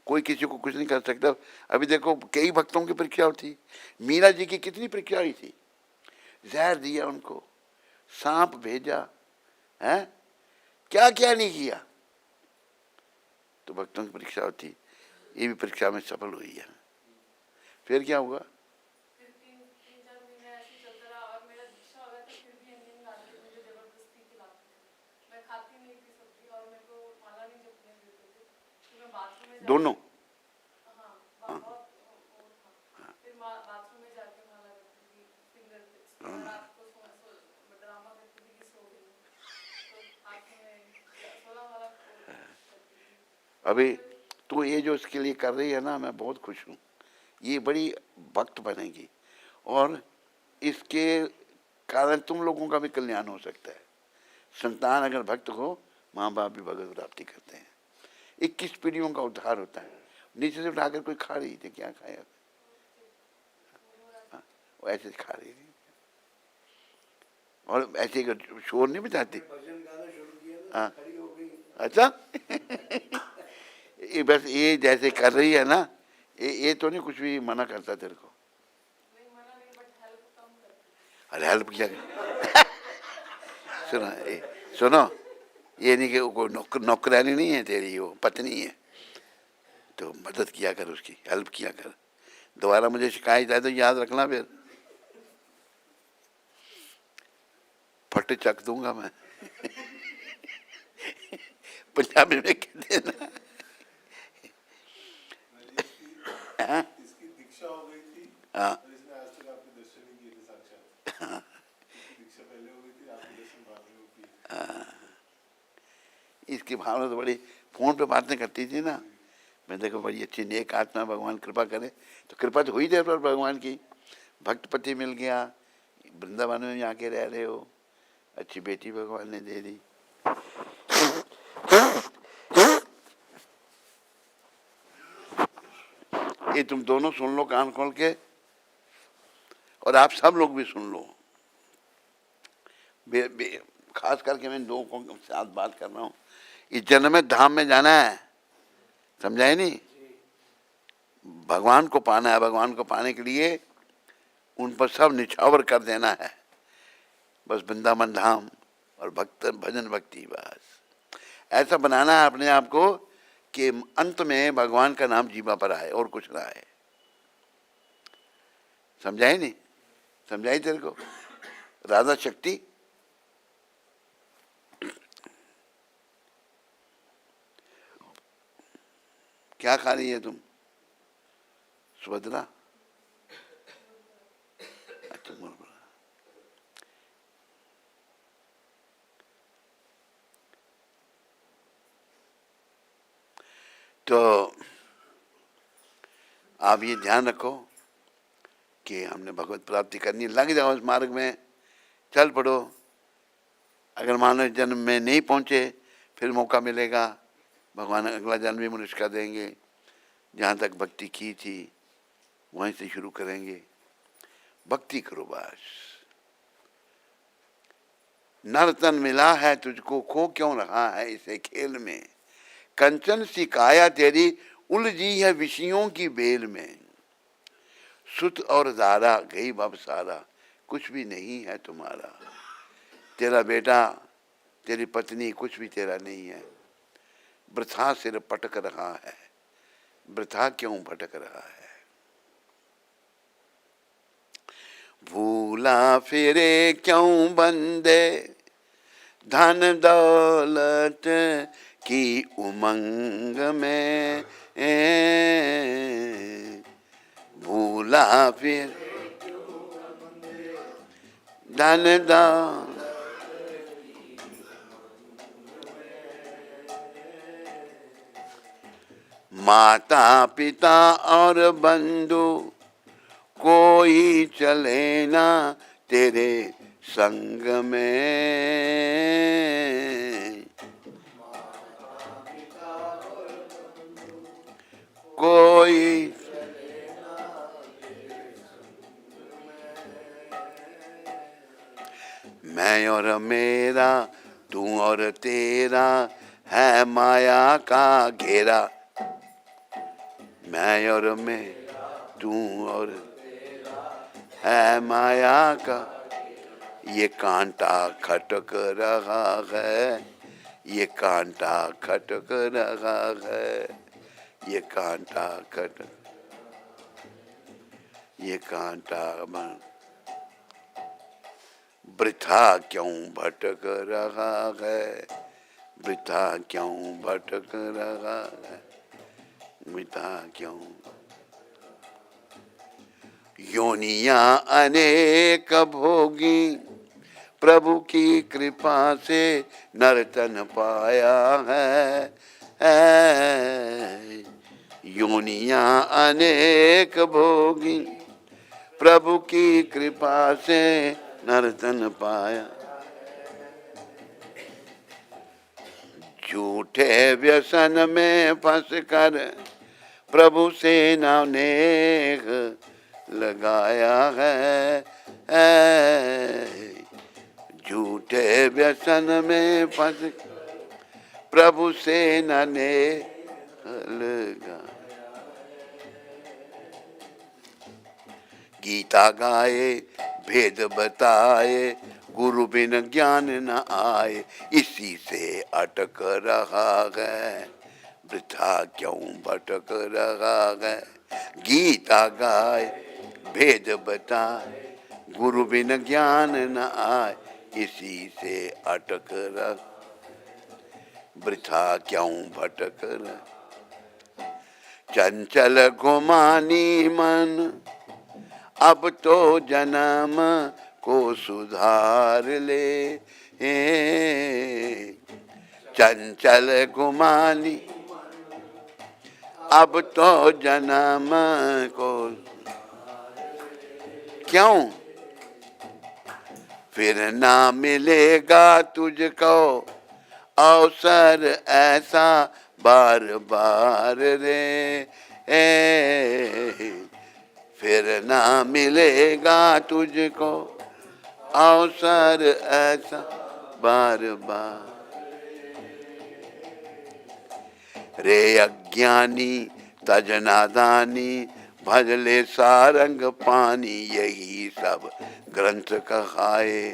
A: कोई किसी को कुछ नहीं कर सकता। अभी देखो कई भक्तों की परीक्षा होती, मीरा जी की कितनी परीक्षा हुई थी, जहर दिया उनको, सांप भेजा है, क्या क्या नहीं किया। तो भक्तों की परीक्षा होती, ये भी परीक्षा में सफल हुई है। फिर क्या हुआ?
B: फिर तीन चार महीने ऐसे चलता रहा, और मेरा दीक्षा हो गया था, फिर भी नींद आती थी, मुझे जबरदस्ती खिलाते थे। मैं खाती नहीं थी सब्जी, और मेरे को माला नहीं जपने देते थे। तो मैं बाथरूम में
A: दोनों?
B: हाँ, बहुत वो था। फिर बाथरूम में जाके माला करती थी, फिंगर रात को ड्रामा करती थी कि सो गई, तो हाथ में 16 वाला करती थी।
A: अभी तो ये जो इसके लिए कर रही है ना, मैं बहुत खुश हूँ। ये बड़ी भक्त बनेगी, और इसके कारण तुम लोगों का भी कल्याण हो सकता है। संतान अगर भक्त हो, माँ बाप भी भगवत प्राप्ति करते हैं। 21 पीढ़ियों का उद्धार होता है। नीचे से उठाकर कोई खा रही थी, क्या खाया? हाँ, वो ऐसे खा रही थी, और ऐसे शोर नहीं बजाती। हाँ, अच्छा। ये बस ये जैसे कर रही है ना, ये तो नहीं कुछ भी मना करता तेरे को?
B: नहीं, मना नहीं, बट हेल्प कम करती थी।
A: अरे हेल्प किया सुनो सुनो, ये नहीं कि कोई नौकरानी नहीं है तेरी, वो पत्नी है, तो मदद किया कर, उसकी हेल्प किया कर। दोबारा मुझे शिकायत आए तो याद रखना, फिर फट चक दूंगा मैं। पंजाबी में कहते हैं ना। हाँ?
C: इसकी दीक्षा हो गई थी,
A: हाँ
C: और इसने आज तक आपके दर्शन नहीं किए थे साक्षात। इसकी दीक्षा पहले हो गई थी, आपके दर्शन बाद में हो किए।
A: इसकी भावना तो बड़ी, फोन पे बातें करती थी ना, मैं देखो बड़ी अच्छी नेक आत्मा, भगवान कृपा करे। तो कृपा तो हुई तेरे पर भगवान की, भक्त पति मिल गया, वृंदावन में आके रह रहे हो, अच्छी बेटी भगवान ने दे दी। ये तुम दोनों सुन लो कान खोल के, और आप सब लोग भी सुन लो। खास करके मैं दो को साथ बात कर रहा हूँ। इस जन्म में धाम में जाना है, समझाए नहीं? भगवान को पाना है, भगवान को पाने के लिए उन पर सब निछावर कर देना है, बस वृंदावन धाम और भक्त भजन भक्ति, बस ऐसा बनाना है अपने आप को कि अंत में भगवान का नाम जीवा पर आए और कुछ ना आए। समझाई नहीं? समझाई तेरे को? राधा शक्ति क्या खा रही है तुम? सुभद्रा? अच्छा, मुरमुरा। तो आप ये ध्यान रखो कि हमने भगवत प्राप्ति करनी, लग जाओ इस मार्ग में, चल पड़ो। अगर मानव जन्म में नहीं पहुँचे, फिर मौका मिलेगा, भगवान अगला जन्म भी मनुष्य का देंगे। जहाँ तक भक्ति की थी वहीं से शुरू करेंगे। भक्ति करो बस। नर तन मिला है तुझको, खो क्यों रहा है इसे खेल में। कंचन सी काया तेरी उलझी है विषयों की बेल में। सुत और दारा गई बब सारा, कुछ भी नहीं है तुम्हारा। तेरा बेटा, तेरी पत्नी कुछ भी तेरा नहीं है, वृथा सिर पटक रहा है। वृथा क्यों भटक रहा है? भूला फिरे क्यों बंदे धन दौलत की उमंग में, भूला फिर धन दौलत। माता पिता और बंधु कोई चले ना तेरे संग में, कोई मैं और मेरा, तू और तेरा है माया का घेरा। मैं और मैं, तू और है माया का, ये कांटा खटक रहा है, ये कांटा खटक रहा है, ये कांटा खटक, ये कांटा बन। वृथा क्यों भटक रहा है? वृथा क्यों भटक रहा है? वृथा क्यों? योनियां अनेक भोगी, प्रभु की कृपा से नर्तन पाया है। योनियां अनेक भोगी, प्रभु की कृपा से नर्तन पाया। झूठे व्यसन में फंस कर प्रभु से नेह लगाया है। झूठे व्यसन में फंस प्रभु से नेह लगा। गीता गाए भेद बताए, गुरु बिन ज्ञान न आए, इसी से अटक रहा है। वृथा क्यों भटक रहा है? गीता गाए भेद बताए, गुरु बिन ज्ञान न आए, इसी से अटक रहा। वृथा क्यों भटक रहा? चंचल गुमानी मन अब तो जन्म को सुधार ले। चंचल गुमानी अब तो जन्म को, क्यों? फिर ना मिलेगा तुझको अवसर ऐसा बार बार रे। फिर ना मिलेगा तुझको अवसर ऐसा बार बार। रे अज्ञानी तज नादानी, भजले सारंग पानी, यही सब ग्रंथ कहाए,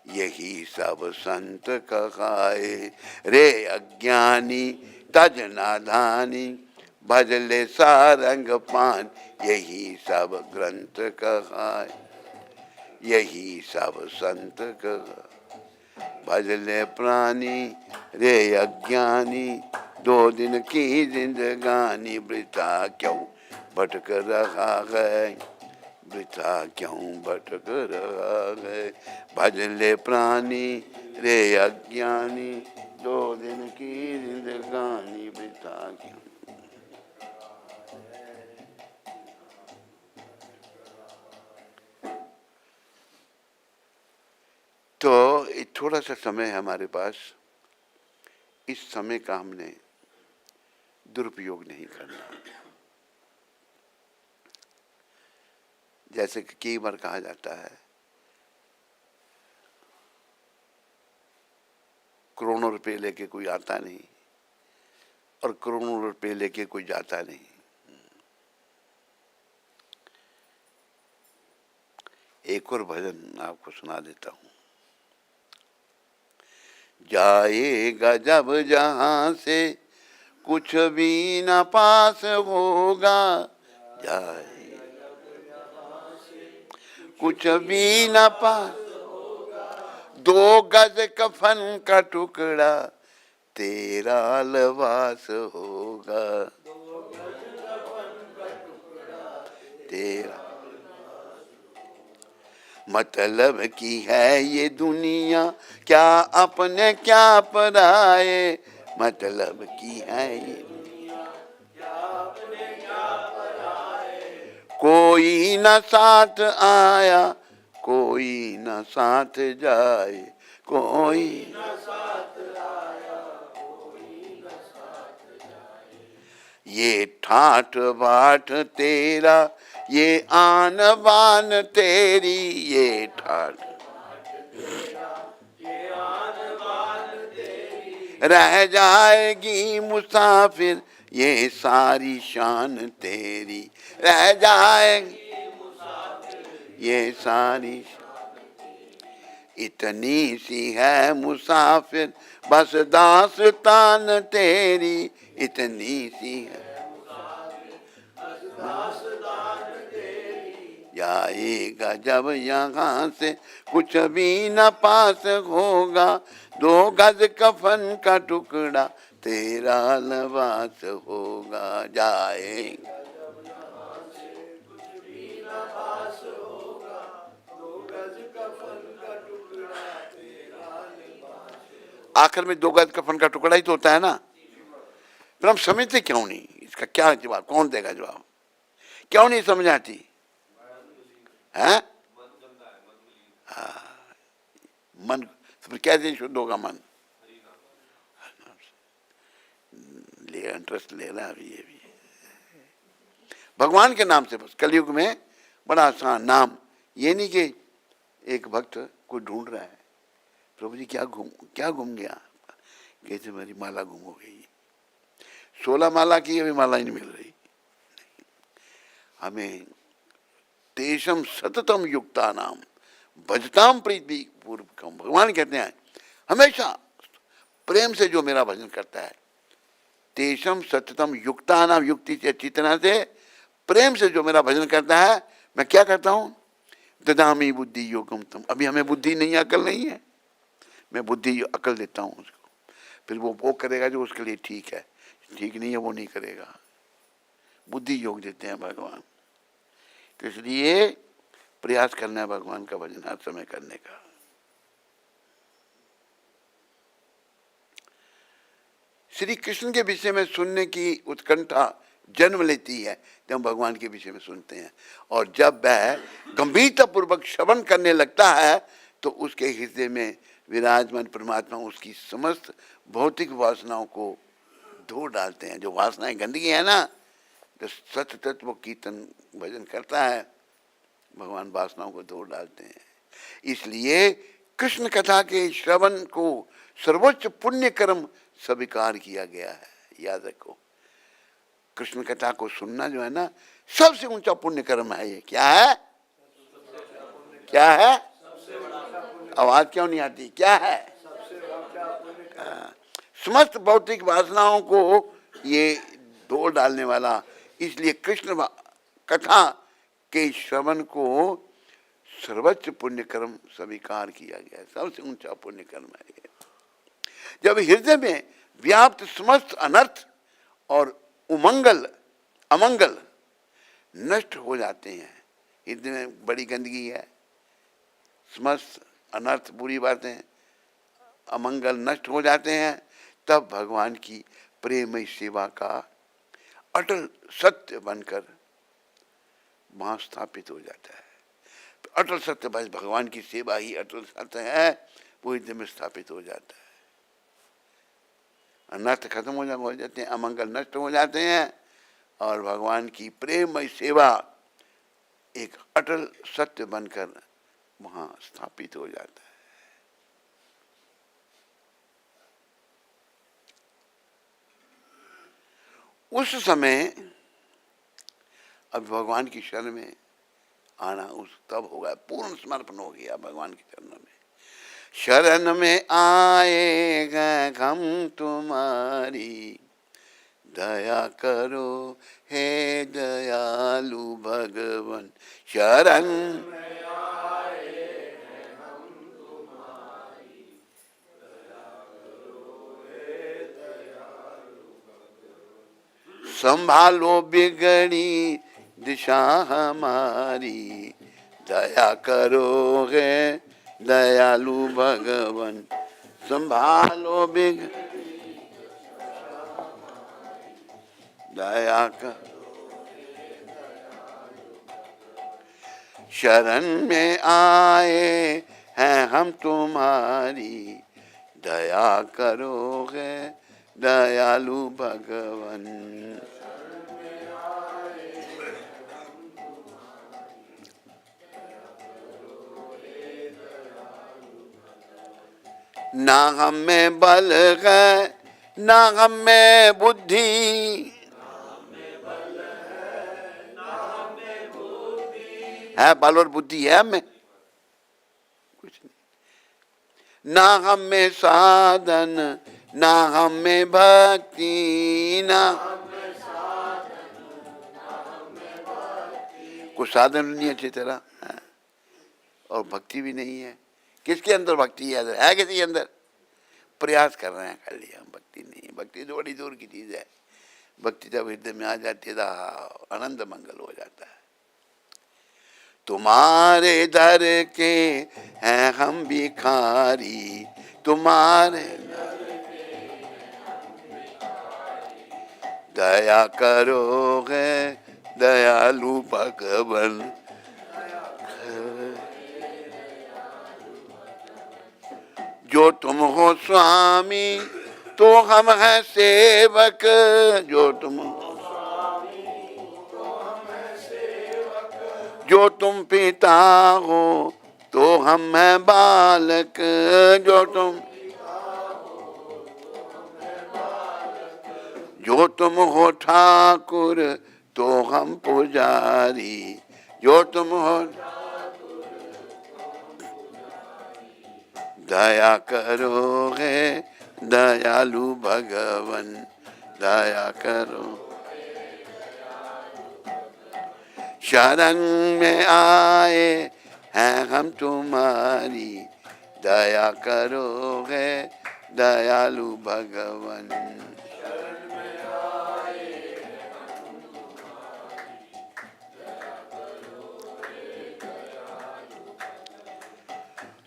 A: यही सब संत कहाए। रे अज्ञानी तज नादानी, भजले सारंग पान, यही सब ग्रंथ कहाए, यही सब संत कहाए। भजले प्राणी रे अज्ञानी, 2 दिन की जिंदगानी, वृथा क्यों भटक रहा है? वृथा क्यों भटक रहा है? भजले प्राणी रे अज्ञानी, 2 दिन की जिंदगानी, वृथा क्यों। तो थोड़ा सा समय है हमारे पास, इस समय का हमने दुरुपयोग नहीं करना। जैसे कि कई बार कहा जाता है, करोड़ों रुपए लेके कोई आता नहीं और करोड़ों रुपए लेके कोई जाता नहीं। एक और भजन आपको सुना देता हूँ। जाएगा जब जहाँ से कुछ भी न पास होगा, जाएगा कुछ भी न पास, 2 गज कफन का टुकड़ा तेरा लिबास होगा, तेरा। मतलब की है ये दुनिया, क्या अपने क्या पराए, मतलब की है ये दुनिया, कोई न साथ आया कोई न साथ जाए, कोई न साथ आया कोई न साथ जाए, ये ठाठ बाट तेरा, ये आन बान तेरी, ये ठाठ रह जाएगी मुसाफिर, ये सारी शान तेरी, रह जाएगी ये सारी शान, इतनी सी है मुसाफिर बस दास्तान तेरी, इतनी सी है जाएगा जब यहाँ से कुछ भी न पास होगा, 2 गज कफन का टुकड़ा तेरा लिबास होगा, जाएगा आखिर में 2 गज कफन का टुकड़ा ही तो होता है ना। फिर हम समझते क्यों नहीं, इसका क्या जवाब, कौन देगा जवाब, क्यों नहीं समझ आती है? मन फिर कैसे शुद्ध होगा मन, ले इंटरेस्ट ले रहा है अभी ये भी भगवान के नाम से। बस कलयुग में बड़ा आसान नाम, ये नहीं कि एक भक्त को ढूंढ रहा है, प्रभु जी क्या गुम गया, कैसे मेरी माला गुम हो गई, 16 माला की अभी माला ही नहीं मिल रही। हमें तेषम सततम युक्ता नाम भजताम प्रीति पूर्वकम, भगवान कहते हैं हमेशा प्रेम से जो मेरा भजन करता है, तेषम सततम युक्ता नाम, युक्ति से अच्छी तरह से प्रेम से जो मेरा भजन करता है, मैं क्या करता हूँ, ददामी बुद्धि योगम तुम, अभी हमें बुद्धि नहीं अकल नहीं है, मैं बुद्धि अकल देता हूँ उसको, फिर वो करेगा जो उसके लिए ठीक है, ठीक नहीं है वो नहीं करेगा, बुद्धि योग देते हैं भगवान। तो इसलिए प्रयास करना है भगवान का भजन हर समय करने का। श्री कृष्ण के विषय में सुनने की उत्कंठा जन्म लेती है जब भगवान के विषय में सुनते हैं, और जब वह गंभीरता पूर्वक श्रवण करने लगता है तो उसके हृदय में विराजमान परमात्मा उसकी समस्त भौतिक वासनाओं को धो डालते हैं। जो वासनाएं गंदगी है ना, तो सत्य तत्व कीर्तन भजन करता है, भगवान वासनाओं को धो डालते हैं। इसलिए कृष्ण कथा के श्रवण को सर्वोच्च पुण्य कर्म स्वीकार किया गया है। याद रखो, कृष्ण कथा को सुनना जो है ना, सबसे ऊंचा पुण्य कर्म है। ये क्या है, क्या है, आवाज क्यों नहीं आती, क्या है, समस्त भौतिक वासनाओं को ये धो डालने वाला। इसलिए कृष्ण कथा के श्रवण को सर्वोच्च पुण्य कर्म स्वीकार किया गया है, सबसे ऊंचा पुण्य कर्म है। जब हृदय में व्याप्त समस्त अनर्थ और उमंगल अमंगल नष्ट हो जाते हैं, हृदय में बड़ी गंदगी है, समस्त अनर्थ बुरी बातें अमंगल नष्ट हो जाते हैं, तब भगवान की प्रेमय सेवा का अटल सत्य बनकर वहां स्थापित हो जाता है। अटल सत्य बस भगवान की सेवा ही अटल सत्य है, वो हृदय में स्थापित हो जाता है। अनर्थ खत्म हो जाते हैं, अमंगल नष्ट हो जाते हैं, और भगवान की प्रेमय सेवा एक अटल सत्य बनकर वहां स्थापित हो जाता है। उस समय अब भगवान की शरण में आना उस तब होगा, पूर्ण समर्पण हो गया भगवान के चरणों में। शरण में आए हैं हम तुम्हारी, दया करो हे दयालु भगवन। शरण संभालो बिगड़ी दिशा हमारी, दया करो हे दयालु भगवन। संभालो दया कर, शरण में आए हैं हम तुम्हारी, दया करोगे दयालु भगवन। ना हम में बल है ना हम में बुद्धि, है बल और बुद्धि है हमें कुछ नहीं। ना हम में साधन ना हम में भक्ति, ना कुछ साधन नहीं अच्छी तरह है और भक्ति भी नहीं है। किसके अंदर भक्ति है किसी के अंदर? प्रयास कर रहे हैं खाली, हम भक्ति नहीं। भक्ति तो बड़ी दूर की चीज है। भक्ति जब हृदय में आ जाती है तो आनंद मंगल हो जाता है। तुम्हारे दर के हैं हम भिखारी, तुम्हारे दया करोगे दयालु भगवन। जो तुम हो स्वामी तो हम हैं सेवक, जो तुम जो तुम पिता हो तो हम हैं बालक, जो तुम हो ठाकुर तो हम पुजारी, जो तुम हो दया करोगे दयालु भगवन। दया करो, शरण में आए हैं हम तुम्हारी, दया करोगे दयालु भगवन।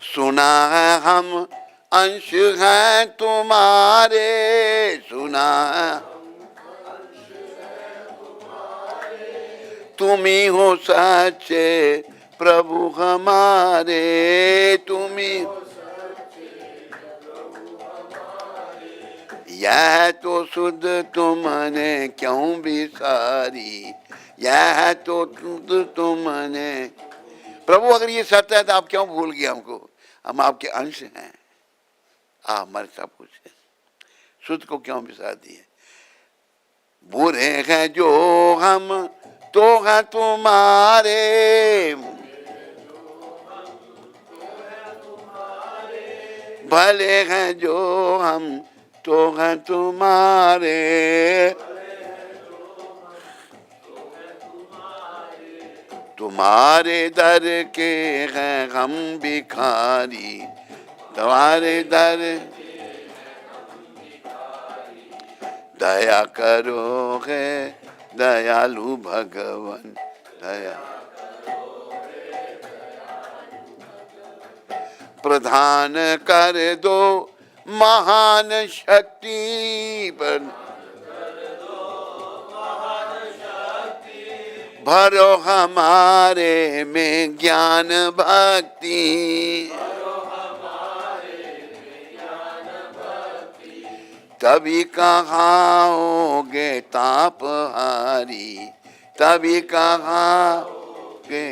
A: सुना है हम अंश हैं तुम्हारे, सुना है तुम ही हो सच्चे प्रभु हमारे, तुम ही यह तो सुध तुमने क्यों बिसारी, यह तो सुध तुमने। प्रभु अगर ये सत्य है तो आप क्यों भूल गए हमको? हम आपके अंश हैं, आप हमारे सब कुछ है, सुध को क्यों बिसार दिए? बुरे हैं जो हम तो हैं तुम्हारे, भले हैं जो हम तो हैं तुम्हारे। तुम्हारे दर के हैं हम भिखारी, तुम्हारे दर दया करोगे दयालु भगवन। दया प्रदान कर दो महान शक्ति, भरो हमारे में ज्ञान भक्ति, तभी कहाँ होगे तापहारी, तभी कहाँ होगे।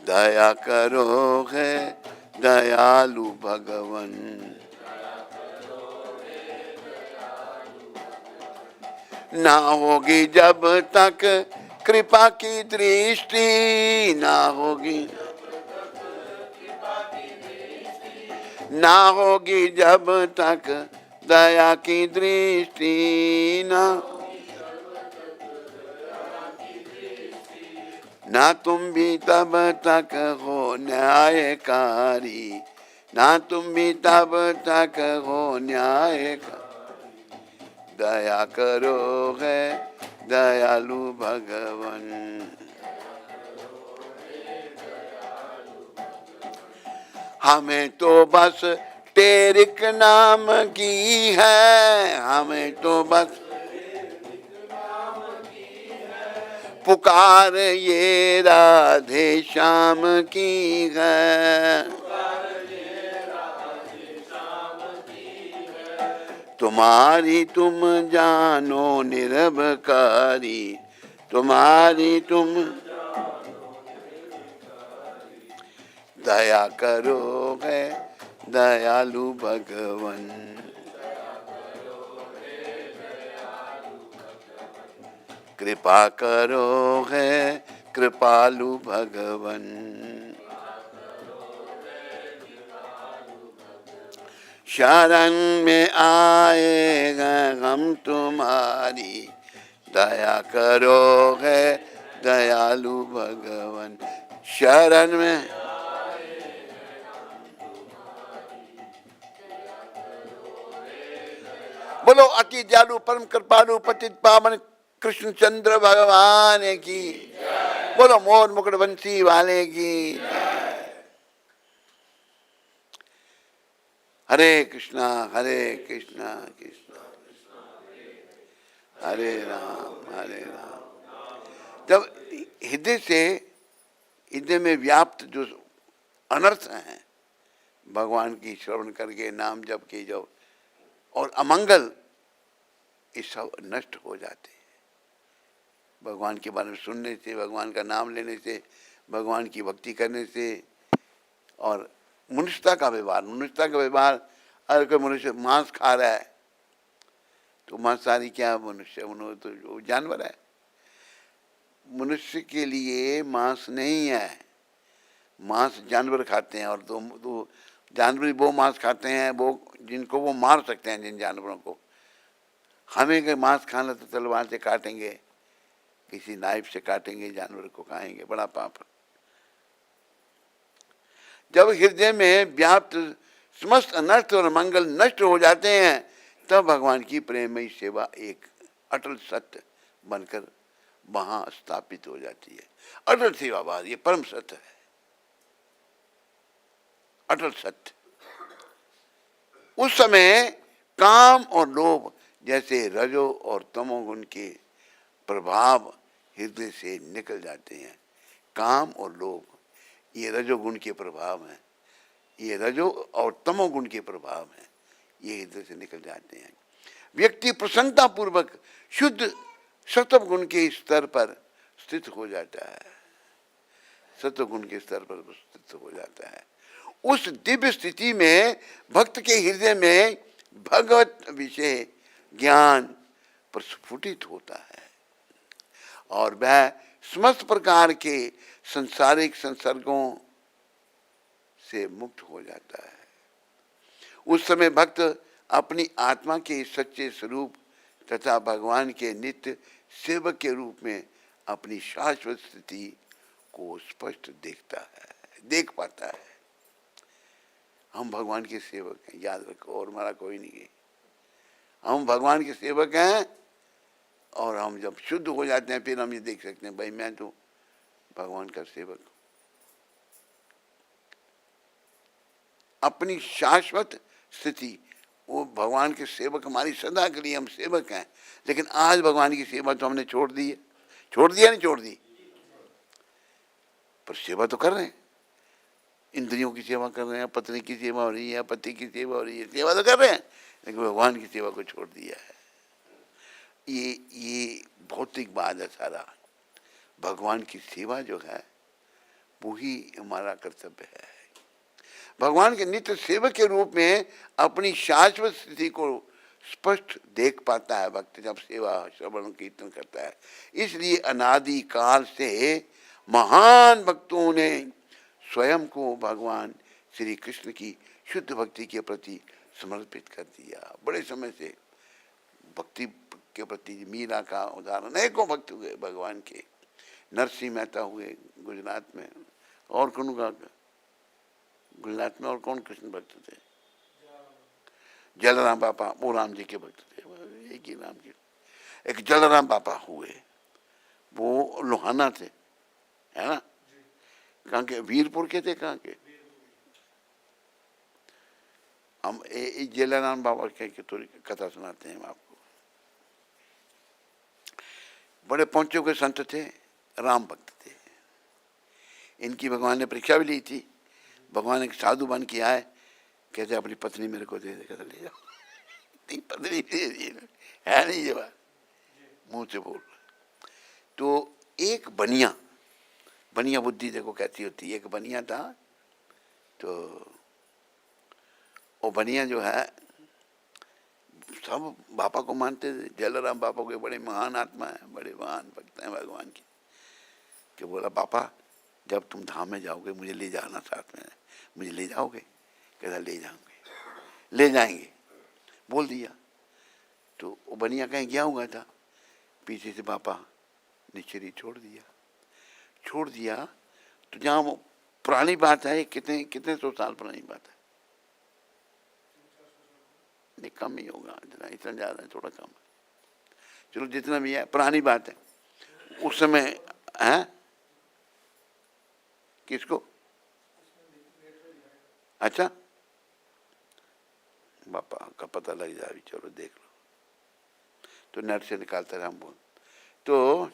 A: दया करोगे दयालु भगवन। ना होगी जब तक कृपा की दृष्टि, ना होगी ना होगी जब तक दया की दृष्टि, ना ना तुम भी तब तक हो न्यायकारी, ना तुम भी तब तक हो न्यायकारी, दया करो है दयालु भगवन। हमें तो बस तेरिक नाम की है, हमें तो बस पुकार ये राधे श्याम की है। तुम्हारी तुम जानो निरभकारी, तुम्हारी तुम दया करो है दयालु भगवन। कृपा करो है कृपालु भगवन। शरण में आएगा हम तुम्हारी, दया करो है दयालु भगवन। शरण में बोलो अति दयालु परम कृपालु पतित पावन कृष्णचंद्र भगवान की, बोलो मोर मुकुट बंसी वाले की। हरे कृष्णा कृष्णा हरे राम हरे राम। जब हृदय में व्याप्त जो अनर्थ हैं, भगवान की श्रवण करके नाम जप के जो और अमंगल, ये सब नष्ट हो जाते हैं भगवान के बारे में सुनने से, भगवान का नाम लेने से, भगवान की भक्ति करने से। और मनुष्यता का व्यवहार, अगर कोई मनुष्य मांस खा रहा है तो मांसाहारी क्या मनुष्य, उन्होंने तो वो जानवर है। मनुष्य के लिए मांस नहीं है, मांस जानवर खाते हैं। और तो जानवर वो मांस खाते हैं वो जिनको वो मार सकते हैं, जिन जानवरों को। हमें अगर मांस खाना तो तलवार से काटेंगे, किसी नाइफ से काटेंगे, जानवर को खाएंगे, बड़ा पाप। जब हृदय में व्याप्त समस्त अनर्थ और मंगल नष्ट हो जाते हैं, तब भगवान की प्रेममयी सेवा एक अटल सत्य बनकर वहां स्थापित हो जाती है। अटल सेवावाद ये परम सत्य है, अटल सत्य। उस समय काम और लोभ जैसे रजो और तमोगुण के प्रभाव हृदय से निकल जाते हैं। काम और लोभ ये रजोगुण के प्रभाव हैं, ये रजो और तमोगुण के प्रभाव हैं, ये हृदय से निकल जाते हैं। व्यक्ति प्रसन्नता पूर्वक शुद्ध सत्व गुण के स्तर पर स्थित हो जाता है, सत्व गुण के स्तर पर स्थित हो जाता है। उस दिव्य स्थिति में भक्त के हृदय में भगवत विषय ज्ञान प्रस्फुटित होता है और वह समस्त प्रकार के संसारिक संसर्गों से मुक्त हो जाता है। उस समय भक्त अपनी आत्मा के सच्चे स्वरूप तथा भगवान के नित्य सेवक के रूप में अपनी शाश्वत स्थिति को स्पष्ट देख पाता है। हम भगवान के सेवक हैं, याद रखो, और हमारा कोई नहीं है। हम भगवान के सेवक हैं और हम जब शुद्ध हो जाते हैं फिर हम ये देख सकते हैं, भाई मैं तो भगवान का सेवक हूं। अपनी शाश्वत स्थिति, वो भगवान के सेवक हमारी सदा के लिए हम सेवक हैं। लेकिन आज भगवान की सेवा तो हमने छोड़ दी है, छोड़ दिया नहीं छोड़ दी, पर सेवा तो कर रहे हैं। इंद्रियों की सेवा कर रहे हैं, पत्नी की सेवा हो रही है, पति की सेवा हो रही है, सेवा तो कर रहे हैं, लेकिन भगवान की सेवा को छोड़ दिया है। ये भौतिक बात है सारा। भगवान की सेवा जो है वो ही हमारा कर्तव्य है। भगवान के नित्य सेवक के रूप में अपनी शाश्वत स्थिति को स्पष्ट देख पाता है भक्त जब सेवा श्रवण कीर्तन करता है। इसलिए अनादि काल से महान भक्तों ने स्वयं को भगवान श्री कृष्ण की शुद्ध भक्ति के प्रति समर्पित कर दिया। बड़े समय से भक्ति के प्रति मीरा का उदाहरण, अनेकों भक्त हुए भगवान के। नरसिंह मेहता हुए गुजरात में, और कौन का गुजरात में और कौन कृष्ण भक्त थे? जलराम बापा, वो राम जी के भक्त थे, एक ही राम के। एक जलराम बापा हुए, वो लोहाना थे, है ना? कहाँ के? वीरपुर के थे। कहाँ के? हम जलाराम बाबा के थोड़ी कथा सुनाते हैं हम आपको। बड़े पहुंचे हुए संत थे, राम भक्त थे। इनकी भगवान ने परीक्षा भी ली थी। भगवान ने साधु बन के आए, कहते अपनी पत्नी मेरे को दे दे, कहते ले जाओ। नहीं, पत्नी दे दी है नहीं, ये बात मुंह से बोल। तो एक बनिया, बनिया बुद्धि देखो कैसी होती है। एक बनिया था, तो वो बनिया जो है सब बापा को मानते थे। जलाराम बापा के बड़े महान आत्मा है, बड़े महान भक्त हैं भगवान के। कि बोला पापा जब तुम धाम में जाओगे मुझे ले जाना साथ में, मुझे ले जाओगे? कहता ले जाऊंगे, ले जाएंगे, बोल दिया। तो वो बनिया कहीं गया हुआ था, पीछे से पापा ने शरीर छोड़ दिया। छोड़ दिया तो जहाँ वो पुरानी बात है, कितने कितने 100 साल पुरानी बात है, नहीं कम ही होगा, इतना इतना ज़्यादा है, थोड़ा कम है, चलो जितना भी है पुरानी बात है। उस समय है किसको? अच्छा, बापा का पता लग जाए, चलो देख लो। तो नेट से निकालते रहे हम बोल। तो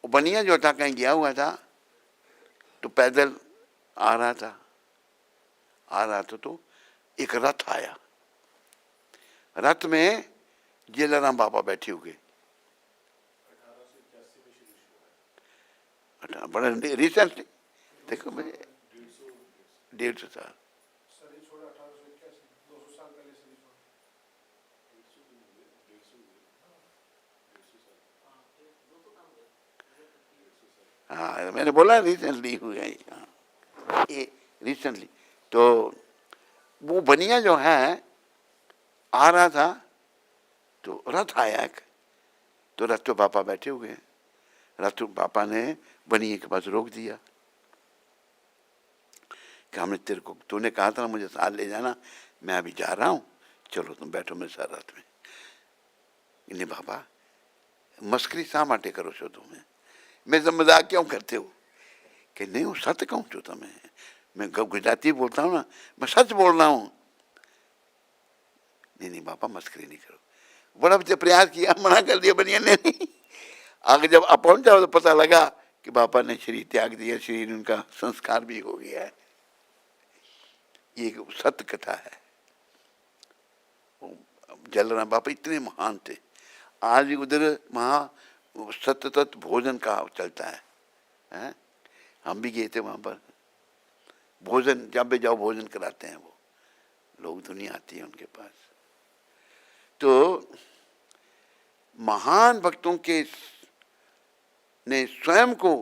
A: बनिया जो था कहीं गया हुआ था, तो पैदल आ रहा था, तो एक रथ आया। रथ में जलाराम बाबा बैठे हुए। बड़ा रिसेंटली देखो भाई, 150 साल। हाँ मैंने बोला रिसेंटली हुआ ये रिसेंटली। तो वो बनिया जो है आ रहा था, तो रथ आया एक, तो रथ तो पापा बैठे हुए हैं। रथ तो पापा ने बनिए के पास रोक दिया कि हमने तेरे को, तूने कहा था ना मुझे साथ ले जाना, मैं अभी जा रहा हूँ, चलो तुम बैठो मेरे साथ रथ में। नहीं बाबा मस्करी शा माटे करो છો તમે, मैं तो मजाक क्यों करते हो? कि नहीं वो सच कहूँ छो तुम्हें, मैं गुजराती बोलता हूँ ना, मैं सच बोल रहा हूँ। नहीं बाबा मस्करी नहीं करो। बड़ा प्रयास किया, मना कर दिया बनिया ने। नहीं आगे जब आप पहुंच जाओ तो पता लगा कि बापा ने शरीर त्याग दिया, शरीर उनका संस्कार भी हो गया है। ये एक सत्य कथा है। जलाराम बापा इतने महान थे। आज भी उधर वहाँ सत्य तत्व भोजन का चलता है? हम भी गए थे वहाँ पर, भोजन जब भी जाओ भोजन कराते हैं वो लोग, दुनिया आती है उनके पास। तो महान भक्तों के ने स्वयं को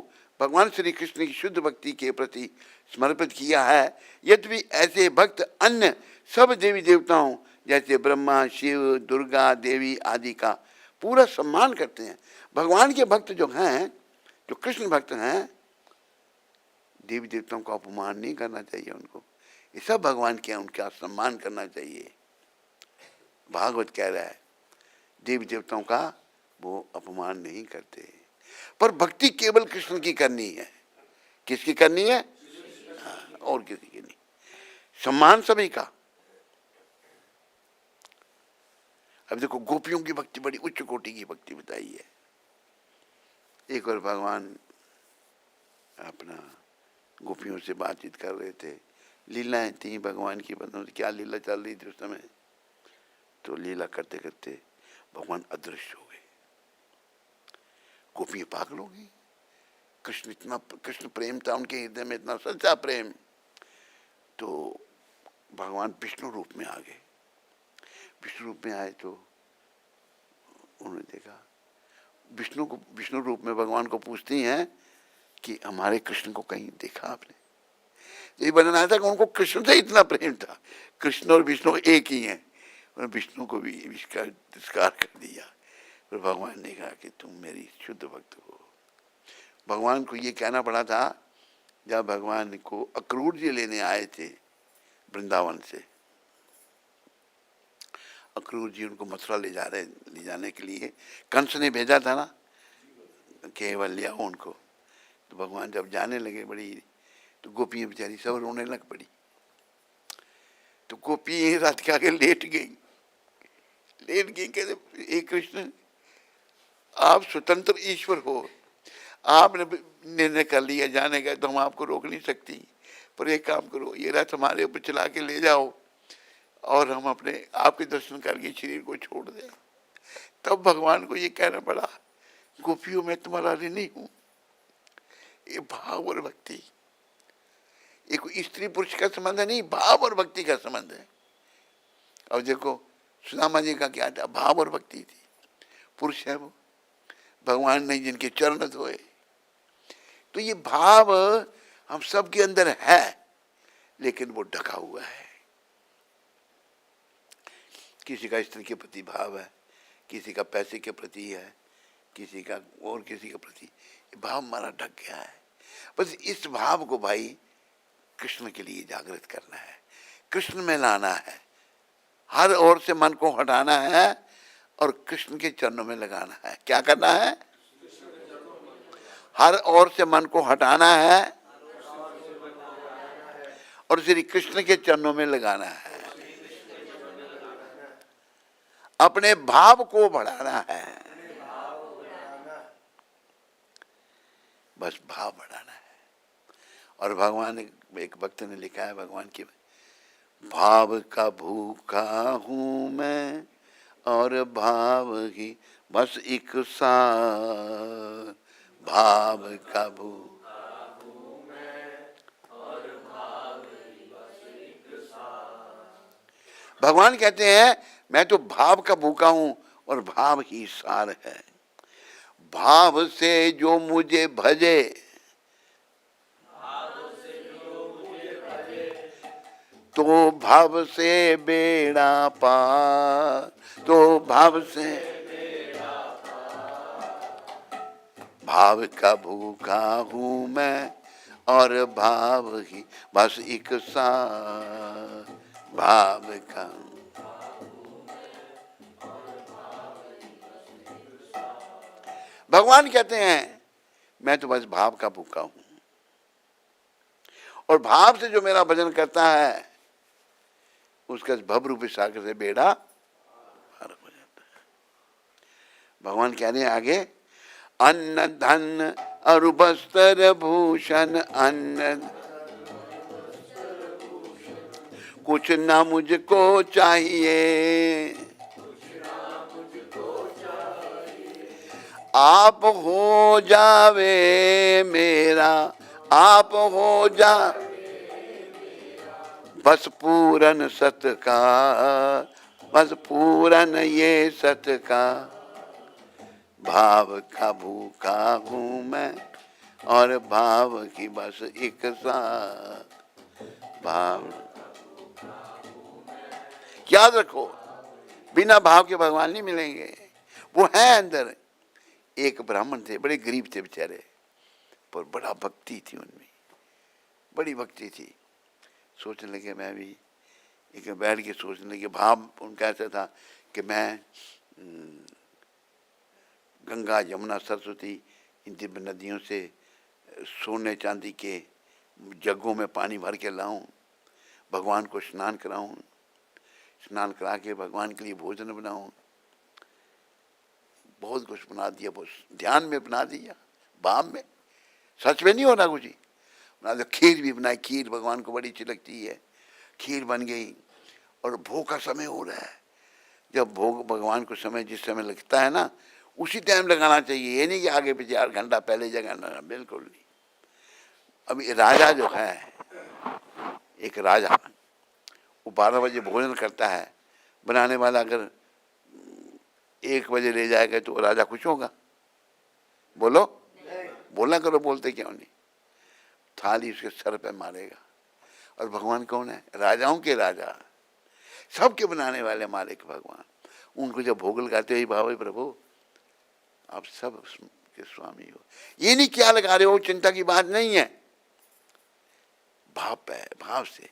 A: भगवान श्री कृष्ण की शुद्ध भक्ति के प्रति समर्पित किया है। यद्यपि ऐसे भक्त अन्य सब देवी देवताओं जैसे ब्रह्मा, शिव, दुर्गा देवी आदि का पूरा सम्मान करते हैं। भगवान के भक्त जो हैं, जो कृष्ण भक्त हैं, देवी देवताओं का अपमान नहीं करना चाहिए उनको। ये सब भगवान के हैं, उनका सम्मान करना चाहिए। भागवत कह रहा है देवी देवताओं का वो अपमान नहीं करते। पर भक्ति केवल कृष्ण की करनी है। किसकी करनी है? हाँ, और किसी की नहीं। सम्मान सभी का। अब देखो गोपियों की भक्ति बड़ी उच्च कोटि की भक्ति बताई है। एक बार भगवान अपना गोपियों से बातचीत कर रहे थे, लीलाएं थी भगवान की, बंदों से क्या लीला चल रही थी उस समय। तो लीला करते करते भगवान अदृश्य हो गए। गोपियां पागल हो गई। कृष्ण इतना, कृष्ण प्रेम था उनके हृदय में, इतना सच्चा प्रेम। तो भगवान विष्णु रूप में आ गए। विष्णु रूप में आए तो उन्होंने देखा, विष्णु रूप में भगवान को पूछती हैं कि हमारे कृष्ण को कहीं देखा आपने? ये बनाया था कि उनको कृष्ण से इतना प्रेम था, कृष्ण और विष्णु एक ही हैं, उन्होंने विष्णु को भी इसका तिरस्कार कर दिया। फिर भगवान ने कहा कि तुम मेरी शुद्ध भक्त हो। भगवान को ये कहना पड़ा था जब भगवान को अक्रूर जी लेने आए थे वृंदावन से। अक्रूर जी उनको मथुरा ले जाने के लिए कंस ने भेजा था ना, केवल ले आओ उनको। तो भगवान जब जाने लगे बड़ी, तो गोपियाँ बेचारी सब रोने लग पड़ी। तो गोपी रात के आगे लेट गई कहते हे कृष्ण, आप स्वतंत्र ईश्वर हो, आपने निर्णय कर लिया जाने का, तो हम आपको रोक नहीं सकती, पर एक काम करो, ये रथ हमारे ऊपर चला के ले जाओ और हम अपने आपके दर्शन करके शरीर को छोड़ दें। तब भगवान को ये कहना पड़ा, गोपियों में तुम्हारा ऋणी हूं। ये भाव और भक्ति, ये कोई स्त्री पुरुष का संबंध है नहीं, भाव और भक्ति का संबंध है। और देखो सुदामा जी का क्या था, भाव और भक्ति थी। पुरुष है वो, भगवान ने जिनके चरण धोए। तो ये भाव हम सब के अंदर है, लेकिन वो ढका हुआ है। किसी का स्त्री के प्रति भाव है, किसी का पैसे के प्रति है, किसी का और किसी के प्रति, ये भाव हमारा ढक गया है। बस इस भाव को भाई कृष्ण के लिए जागृत करना है, कृष्ण में लाना है, हर ओर से मन को हटाना है और कृष्ण के चरणों में लगाना है। क्या करना है? हर ओर से मन को हटाना है और श्री कृष्ण के चरणों में लगाना है। अपने भाव को बढ़ाना है, बस भाव बढ़ाना है। और भगवान ने, एक भक्त ने लिखा है भगवान की, भाव का भूखा हूं मैं और भाव ही बस एक सार। भाव का भूखा हूं मैं और भाव ही बस एक सार। भगवान कहते हैं मैं तो भाव का भूखा हूं और भाव ही सार है। भाव से जो मुझे भजे, तो भाव से बेड़ा पार, तो भाव से भाव का भूखा हूं मैं और भाव ही बस एक सार। भाव का भगवान कहते हैं मैं तो बस भाव का भूखा हूं, और भाव से जो मेरा भजन करता है उसका भवरूपी सागर से बेड़ा पार हो जाता है। भगवान कह रहे हैं आगे, अन्न धन और वस्त्र भूषण, अन्न कुछ ना मुझको चाहिए, आप हो जावे मेरा, आप हो जा बस पूरन सत्कार, बस पूरन ये सत्कार। भाव का भूखा हूं मैं और भाव की बस एक साथ। भाव याद रखो, बिना भाव के भगवान नहीं मिलेंगे। वो है अंदर। एक ब्राह्मण थे, बड़े गरीब थे बेचारे, पर बड़ा भक्ति थी उनमें, बड़ी भक्ति थी। सोचने लगे मैं भी, एक बैठ के सोचने लगे। भाव उनका ऐसा था कि मैं गंगा यमुना सरस्वती इन दिव्य नदियों से सोने चांदी के जगों में पानी भर के लाऊं, भगवान को स्नान कराऊं, स्नान करा के भगवान के लिए भोजन बनाऊं। बहुत कुछ बना दिया, बहुत ध्यान में बना दिया, भाव में, सच में नहीं होना कुछ ही बना दिया। खीर भी बनाई, खीर भगवान को बड़ी अच्छी लगती है, खीर बन गई। और भोग का समय हो रहा है, जब भोग भगवान को समय जिस समय लगता है ना उसी टाइम लगाना चाहिए। ये नहीं कि आगे पीछे 8 घंटा पहले जगाना, बिल्कुल नहीं। अभी राजा जो है, एक राजा, वो 12 बजे भोजन करता है, बनाने वाला अगर 1 बजे ले जाएगा तो राजा खुश होगा? बोलो, बोलना करो, बोलते क्यों नहीं? थाली उसके सर पे मारेगा, और भगवान कौन है? राजाओं के राजा, सबके बनाने वाले मालिक भगवान। उनको जब भोग लगाते हो, भाव है प्रभु आप सब के स्वामी हो। ये नहीं क्या लगा रहे हो, चिंता की बात नहीं है, भाव है, भाव से।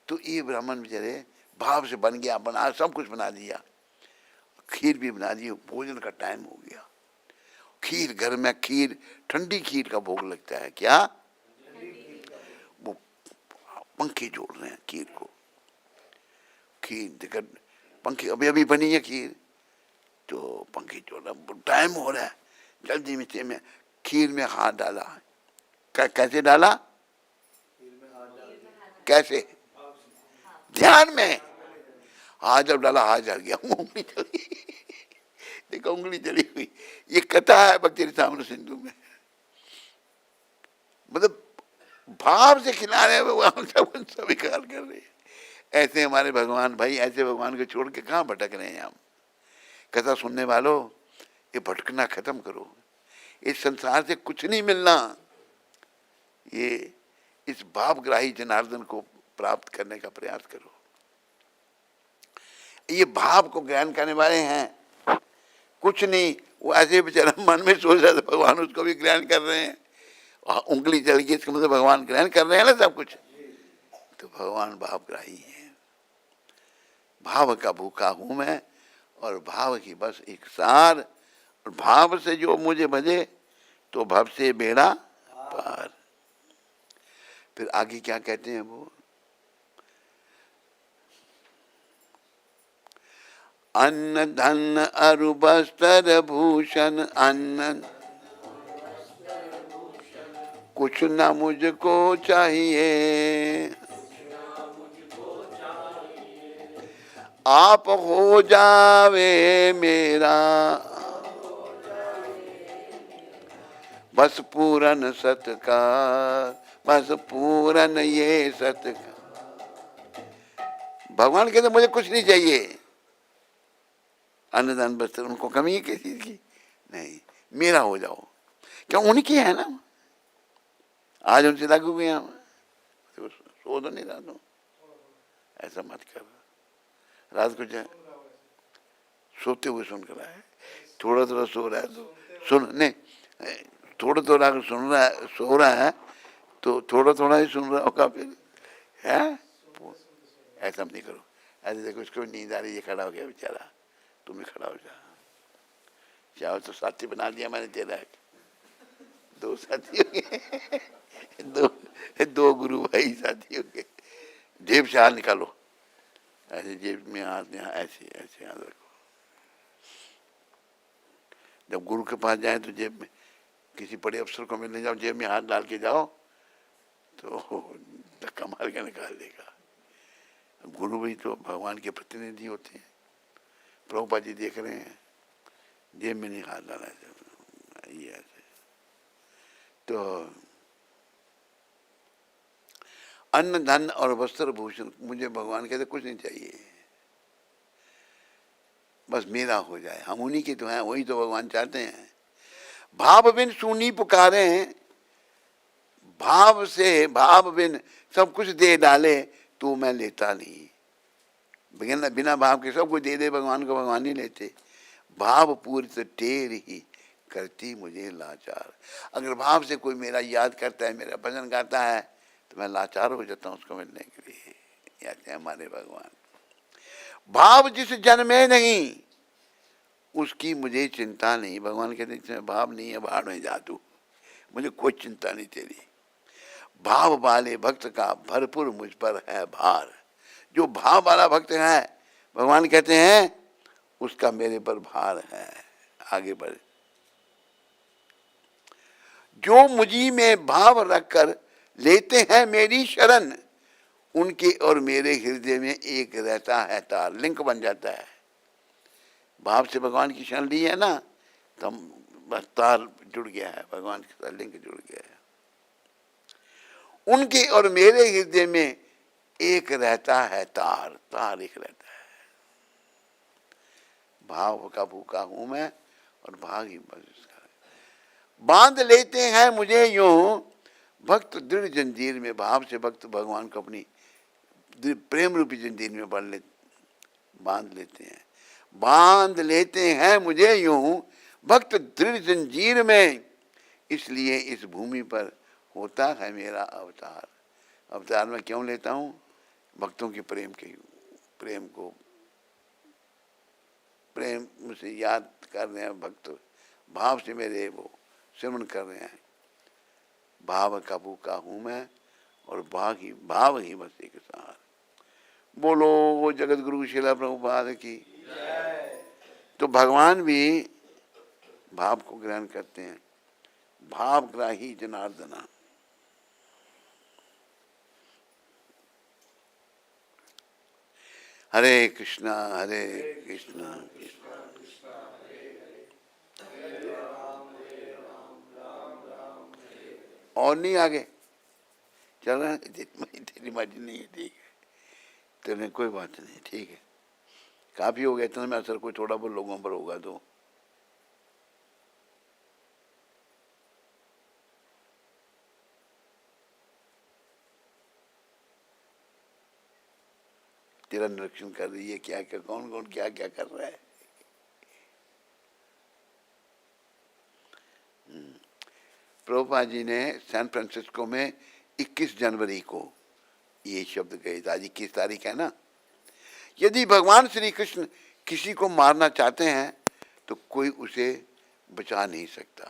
A: तो ये ब्राह्मण बेचारे भाव से बन गया, बना सब कुछ बना दिया, खीर भी बना दी। भोजन का टाइम हो गया, खीर घर में, खीर ठंडी खीर का भोग लगता है। क्या वो पंखे जोड़ रहे हैं खीर को, खीर देखकर पंखे अभी अभी बनी है खीर, तो पंखे जोड़ रहा, टाइम हो रहा है, जल्दी में खीर में हाथ डाला। कैसे डाला? कैसे? ध्यान में हाथ जब डाला, हाथ जल गया, उंगली जली। देखो उंगली जली हुई। ये कथा है भक्ति रसामृत सिंधु में। मतलब भाव से खिला रहे भगवान, सब स्वीकार कर रहे हैं। ऐसे हमारे भगवान भाई, ऐसे भगवान को छोड़ के कहाँ भटक रहे हैं हम? कथा सुनने वालों, ये भटकना खत्म करो। इस संसार से कुछ नहीं मिलना, ये इस भावग्राही जनार्दन को प्राप्त करने का प्रयास करो। ये भाव को ग्रहण करने वाले हैं, कुछ नहीं, वो ऐसे बेचारा मन में सोच रहा था, भगवान उसको भी ग्रहण कर रहे हैं। उंगली जल गई, इसका मतलब भगवान ग्रहण कर रहे हैं ना सब कुछ। तो भगवान भावग्राही है। भाव का भूखा हूं मैं, और भाव की बस एक सार। और भाव से जो मुझे भजे, तो भव से बेड़ा पार। फिर आगे क्या कहते हैं वो? अन्न धन अरु वस्त्र भूषण, अन्न कुछ न मुझको चाहिए, आप हो जावे मेरा बस पूरन सत्कार, बस पूरन ये सत्कार। भगवान कहते मुझे कुछ नहीं चाहिए, अन्नदान वस्त्र, उनको कमी है किसी चीज की नहीं, मेरा हो जाओ। क्यों? उनकी है ना, आज उनसे लागू हुए हम, तो सो तो नहीं रहा तो ऐसा मत कर। रात को जाए सोते हुए सुन कर आए, थोड़ा थोड़ा सो रहा है तो सुन, नहीं थोड़ा थोड़ा सुन रहा है, सो रहा है तो थोड़ा थोड़ा ही सुन रहा होगा फिर, है ऐसा नहीं करो। ऐसे देखो इसको नींद आ रही है, खड़ा हो गया बेचारा, तुम भी खड़ा हो जा, चाहो तो साथी बना दिया मैंने तेरा, दो साथी हो गए, दो गुरु भाई साथी हो गए। जेब से हाथ निकालो, ऐसे जेब में हाथ, यहाँ ऐसे ऐसे हाथ रखो। जब गुरु के पास जाए तो जेब में, किसी बड़े अफसर को मिलने जाओ, जेब में हाथ डाल के जाओ तो धक्का मार के निकाल देगा। गुरु भी तो भगवान के प्रतिनिधि होते हैं। प्रभुपाद जी देख रहे हैं, जेब में नहीं हाथ डाला ये ऐसे। तो अन्न धन और वस्त्र भूषण, मुझे भगवान कहते कुछ नहीं चाहिए, बस मेरा हो जाए। हम उन्हीं के तो हैं, वही तो भगवान चाहते हैं। भाव बिन सुनी पुकारे, भाव से, भाव बिन सब कुछ दे डाले तो मैं लेता नहीं। बिना बिना भाव के सब कुछ दे दे भगवान को, भगवान नहीं लेते। भाव पूरित टेर ही करती मुझे लाचार। अगर भाव से कोई मेरा याद करता है, मेरा भजन गाता है, तो मैं लाचार हो जाता हूँ उसको मिलने के लिए। कहते हैं हमारे भगवान। भाव जिस जन्मे नहीं उसकी मुझे चिंता नहीं। भगवान कहते हैं भाव नहीं है, भाड़ में जा तू, मुझे कोई चिंता नहीं तेरी। भाव वाले भक्त का भरपूर मुझ पर है भार। जो भाव वाला भक्त है, भगवान कहते हैं उसका मेरे पर भार है। आगे बढ़े। जो मुझी में भाव रखकर लेते हैं मेरी शरण, उनके और मेरे हृदय में एक रहता है तार। लिंक बन जाता है। भाव से भगवान की शरण ली है ना, तो बस तार जुड़ गया है, भगवान के साथ लिंक जुड़ गया है। उनके और मेरे हृदय में एक रहता है तार, तार एक रहता है। भाव का भूखा हूं मैं और भाग ही बस इसका। बांध लेते हैं मुझे यूं भक्त दृढ़ जंजीर में। भाव से भक्त भगवान को अपनी प्रेम रूपी जंजीर में बांध लेते हैं मुझे यूं भक्त दृढ़ जंजीर में, इसलिए इस भूमि पर होता है मेरा अवतार। अवतार में क्यों लेता हूँ? भक्तों के प्रेम से याद कर रहे हैं भक्त, भाव से मेरे वो सिमरन कर रहे हैं। भाव का भूखा हूँ मैं और भाव ही बस एक सार। बोलो जगत गुरु शिला प्रभुपाद की। तो भगवान भी भाव को ग्रहण करते हैं। भावग्राही जनार्दना। हरे कृष्णा कृष्णा और नहीं आगे चल रहा है। तेरी मर्जी नहीं है, ठीक है, तेरे कोई बात नहीं, ठीक है, काफी हो गया। इतना में असर कोई थोड़ा बहुत लोगों पर होगा तो तेरा निरीक्षण कर रही है क्या क्या, कौन कौन क्या क्या कर रहा है। प्रभुपाद जी ने सैन फ्रांसिस्को में 21 जनवरी को ये शब्द कहे थे। आज 21 तारीख है ना। यदि भगवान श्री कृष्ण किसी को मारना चाहते हैं तो कोई उसे बचा नहीं सकता।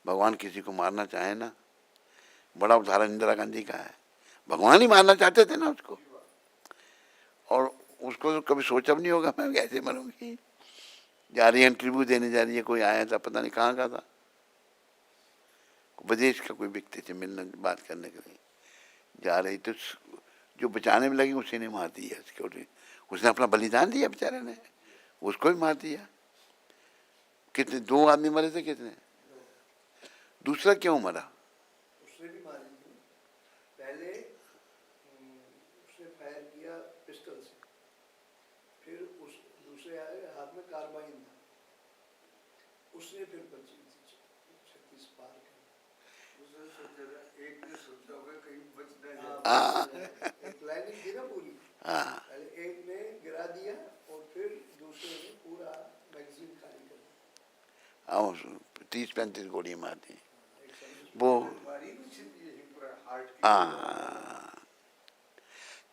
A: भगवान किसी को मारना चाहे ना, बड़ा उदाहरण इंदिरा गांधी का है। भगवान ही मारना चाहते थे ना उसको, और उसको तो कभी सोचा भी नहीं होगा मैं कैसे मरूंगी। जा रही है इंटरव्यू देने जा रही है, कोई आया था पता नहीं कहाँ का था, विदेश का कोई व्यक्ति थे मिलने बात करने के लिए जा रही, तो जो बचाने में लगी उसी ने मार दिया। सिक्योरिटी उसने अपना बलिदान दिया बेचारे ने, उसको भी मार दिया। कितने 2 आदमी मरे थे, कितने, दूसरा क्यों मरा?
D: उसने भी मारी थी पहले। उसने फायर किया पिस्टल से, फिर उस दूसरे हाथ में कार्बाइन था, उसने फिर 36 पार किया। उसने सोचा एक ने सोचा होगा कहीं बच ना जाए। एक प्लानिंग थी ना पूरी। पहले एक ने गिरा दिया और फिर दूसरे ने पूरा मैगजीन खाली कर दिया।
A: 30-35 गोली मार दी वो।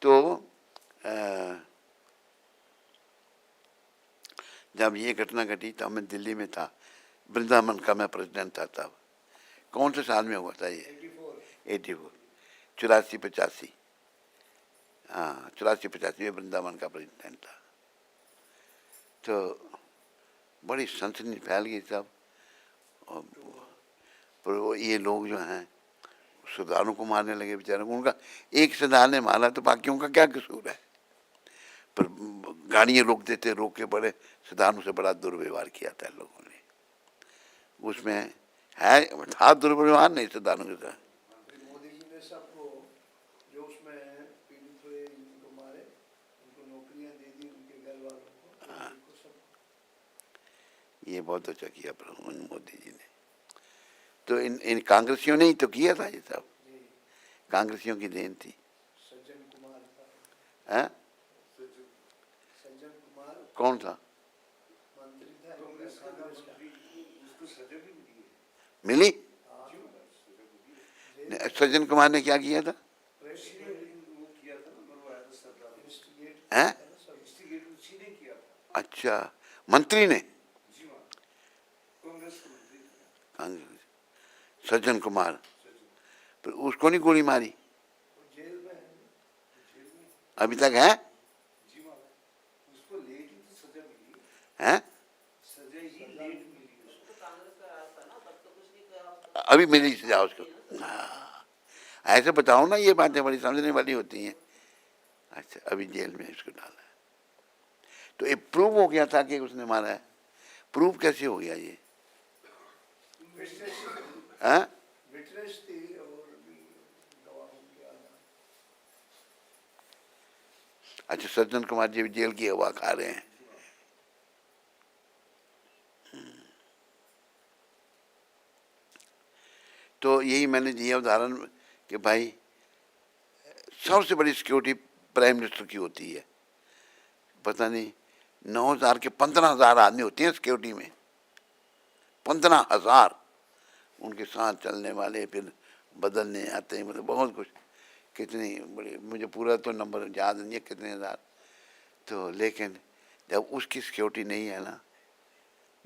A: तो जब ये घटना घटी तब मैं दिल्ली में था, वृंदावन का मैं प्रेसिडेंट था तब। कौन से साल में हुआ था ये? 84 85। हाँ 84-85 में वृंदावन का प्रेसिडेंट था। तो बड़ी सनसनी फैल गई सब। और पर वो ये लोग जो हैं सरदारों को मारने लगे बेचारे। उनका एक सरदार ने मारा तो बाकियों का क्या कसूर है? पर गाड़ियाँ रोक देते, रोक के बड़े सरदारों से बड़ा दुर्व्यवहार किया था लोगों ने। उसमें है था दुर्व्यवहार नहीं सरदारों के साथ।
D: मोदी जी ने सबको जो उसमें पीड़ित हुए जिनको मारे उनको नौकरियां दे दी, उनके घर वालों को सब।
A: ये बहुत अच्छा किया मोदी जी ने। तो इन कांग्रेसियों ने ही तो किया था ये सब, कांग्रेसियों की देन थी।
D: सज्जन कुमार था।
A: हैं?
D: सज्जन कुमार
A: कौन था?
D: मंत्री था कांग्रेस का। उसको सजा भी मिली।
A: मिली? सज्जन कुमार ने क्या किया था? हैं? अच्छा, मंत्री ने? सज्जन कुमार, पर उसको नहीं गोली मारी?
D: जेल में
A: अभी तक है? हैं? अभी मिली सजा उसको? हाँ, ऐसे बताओ ना, ये बातें बड़ी समझने वाली होती हैं। अच्छा, अभी जेल में इसको डाला है। तो ये प्रूव हो गया था कि उसने मारा है? प्रूव कैसे हो गया ये? हाँ?
D: विटनेस थी और भी गवाहों के आधार।
A: अच्छा, सज्जन कुमार जी जेल की हवा खा रहे हैं। तो यही मैंने दिया उदाहरण कि भाई सबसे बड़ी सिक्योरिटी प्राइम मिनिस्टर की होती है। पता नहीं 9,000 के 15,000 आदमी होते हैं सिक्योरिटी में, 15,000 उनके साथ चलने वाले, फिर बदलने आते हैं, मतलब बहुत कुछ। कितनी बड़ी, मुझे पूरा तो नंबर याद नहीं है कितने हज़ार, तो लेकिन जब उसकी सिक्योरिटी नहीं है ना,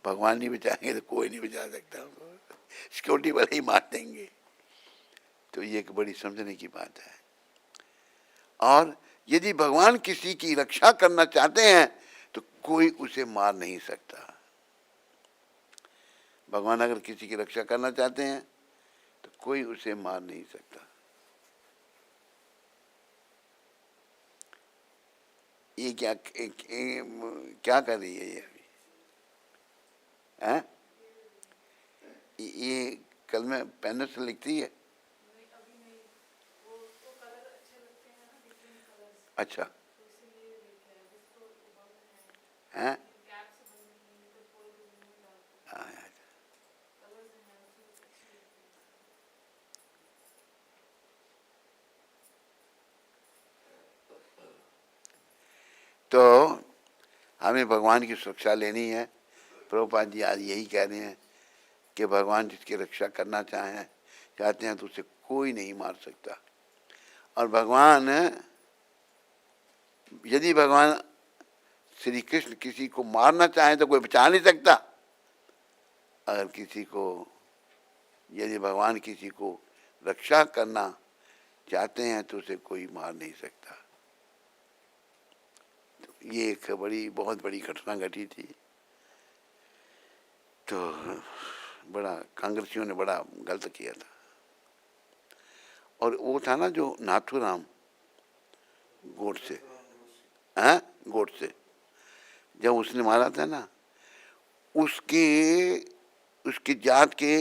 A: भगवान नहीं बचाएंगे तो कोई नहीं बचा सकता, सिक्योरिटी वाले ही मार देंगे। तो ये एक बड़ी समझने की बात है। और यदि भगवान किसी की रक्षा करना चाहते हैं तो कोई उसे मार नहीं सकता। भगवान अगर किसी की रक्षा करना चाहते हैं तो कोई उसे मार नहीं सकता। ये क्या कर रही है ये अभी? हैं? ये कल में पेन से लिखती है?
B: नहीं, अभी नहीं। वो उसको कलर अच्छे लगते हैं ना, डिफरेंट कलर्स,
A: अच्छा।
B: तो इसीलिए लेके आया। जिसको बंद है
A: हैं?
B: कैप से बंद नहीं है तो कोई भी नहीं डालता।
A: हाँ,
B: कलर्स हैं उसमें अच्छी लगती है।
A: तो हमें भगवान की सुरक्षा लेनी है। प्रभुपाद जी आज यही कह रहे हैं कि भगवान जिसकी रक्षा करना चाहते हैं तो उसे कोई नहीं मार सकता। और भगवान, यदि भगवान श्री कृष्ण किसी को मारना चाहे तो कोई बचा नहीं सकता। अगर किसी को, यदि भगवान किसी को रक्षा करना चाहते हैं तो उसे कोई मार नहीं सकता। तो ये एक बहुत बड़ी घटना घटी थी। तो बड़ा कांग्रेसियों ने बड़ा गलत किया था। और वो था ना जो नाथूराम गोडसे, हैं, गोडसे, जब उसने मारा था ना, उसके जात के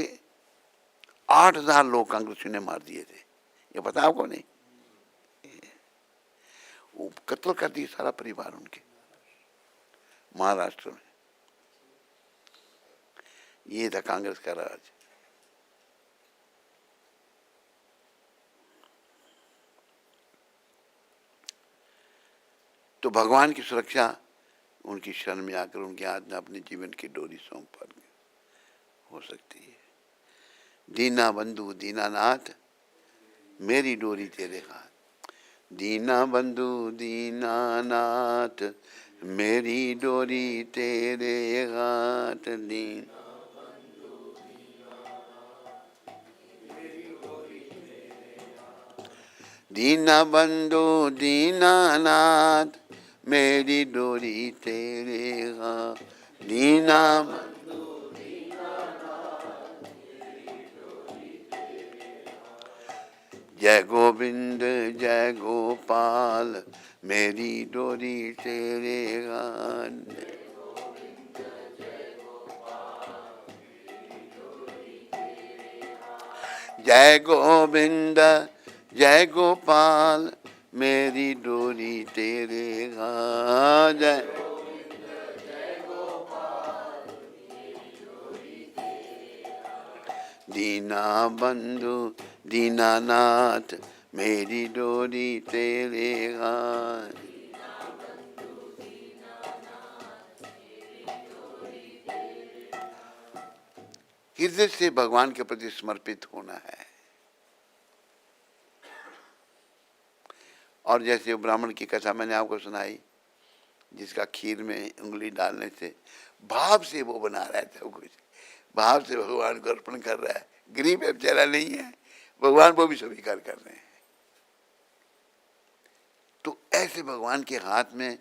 A: 8,000 लोग कांग्रेसियों ने मार दिए थे। ये पता आपको? नहीं, वो कत्ल कर दिए सारा परिवार उनके, महाराष्ट्र में। ये था कांग्रेस का राज। तो भगवान की सुरक्षा उनकी शरण में आकर उनके हाथ में अपने जीवन की डोरी सौंप कर हो सकती है। दीना बंधु दीनानाथ मेरी डोरी तेरे हाथ। दीना बंधु दीनानाथ मेरी डोरी तेरे हाथ। दीना बंधु दीनानाथ मेरी डोरी तेरे हाथ। दीना जय गोविंद जय गोपाल मेरी डोरी तेरे हाथ। जय गोविंद जय गोपाल मेरी डोरी तेरे हाथ। जय दीना बंधु दीनानाथ मेरी डोरी तेरे हाथ। हृदय से भगवान के प्रति समर्पित होना है। और जैसे ब्राह्मण की कथा मैंने आपको सुनाई, जिसका खीर में उंगली डालने से भाव से वो बना रहा है, सब कुछ भाव से भगवान को अर्पण कर रहा है। गरीब है बेचारा, नहीं है, भगवान को भी स्वीकार कर रहे हैं। तो ऐसे भगवान के हाथ में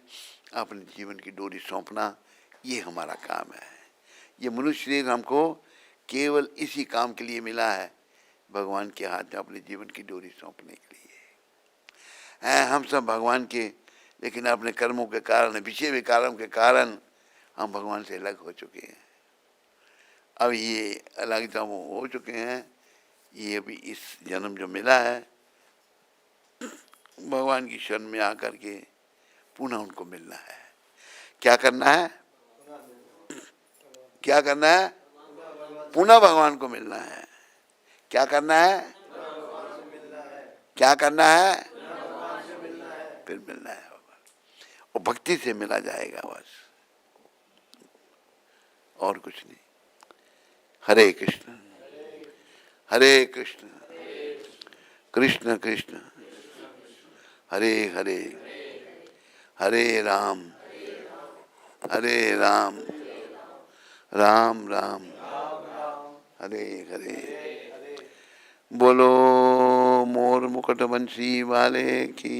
A: अपने जीवन की डोरी सौंपना, ये हमारा काम है। ये मनुष्य शरीर हमको केवल इसी काम के लिए मिला है, भगवान के हाथ में अपने जीवन की डोरी सौंपने के लिए। हम सब भगवान के, लेकिन अपने कर्मों के कारण, विषय विकारों के कारण हम भगवान से अलग हो चुके हैं। अब ये अलग जब हो चुके हैं, ये अभी इस जन्म जो मिला है, भगवान की शरण में आकर के पुनः उनको मिलना है। क्या करना है? क्या करना है? पुनः भगवान को मिलना है। क्या करना है? क्या करना है? फिर मिलना है बाबा, और भक्ति से मिला जाएगा बस, और कुछ नहीं। हरे कृष्ण हरे कृष्ण कृष्ण कृष्ण हरे हरे, हरे राम राम राम हरे हरे। बोलो मोर मुकुट बंसी वाले की,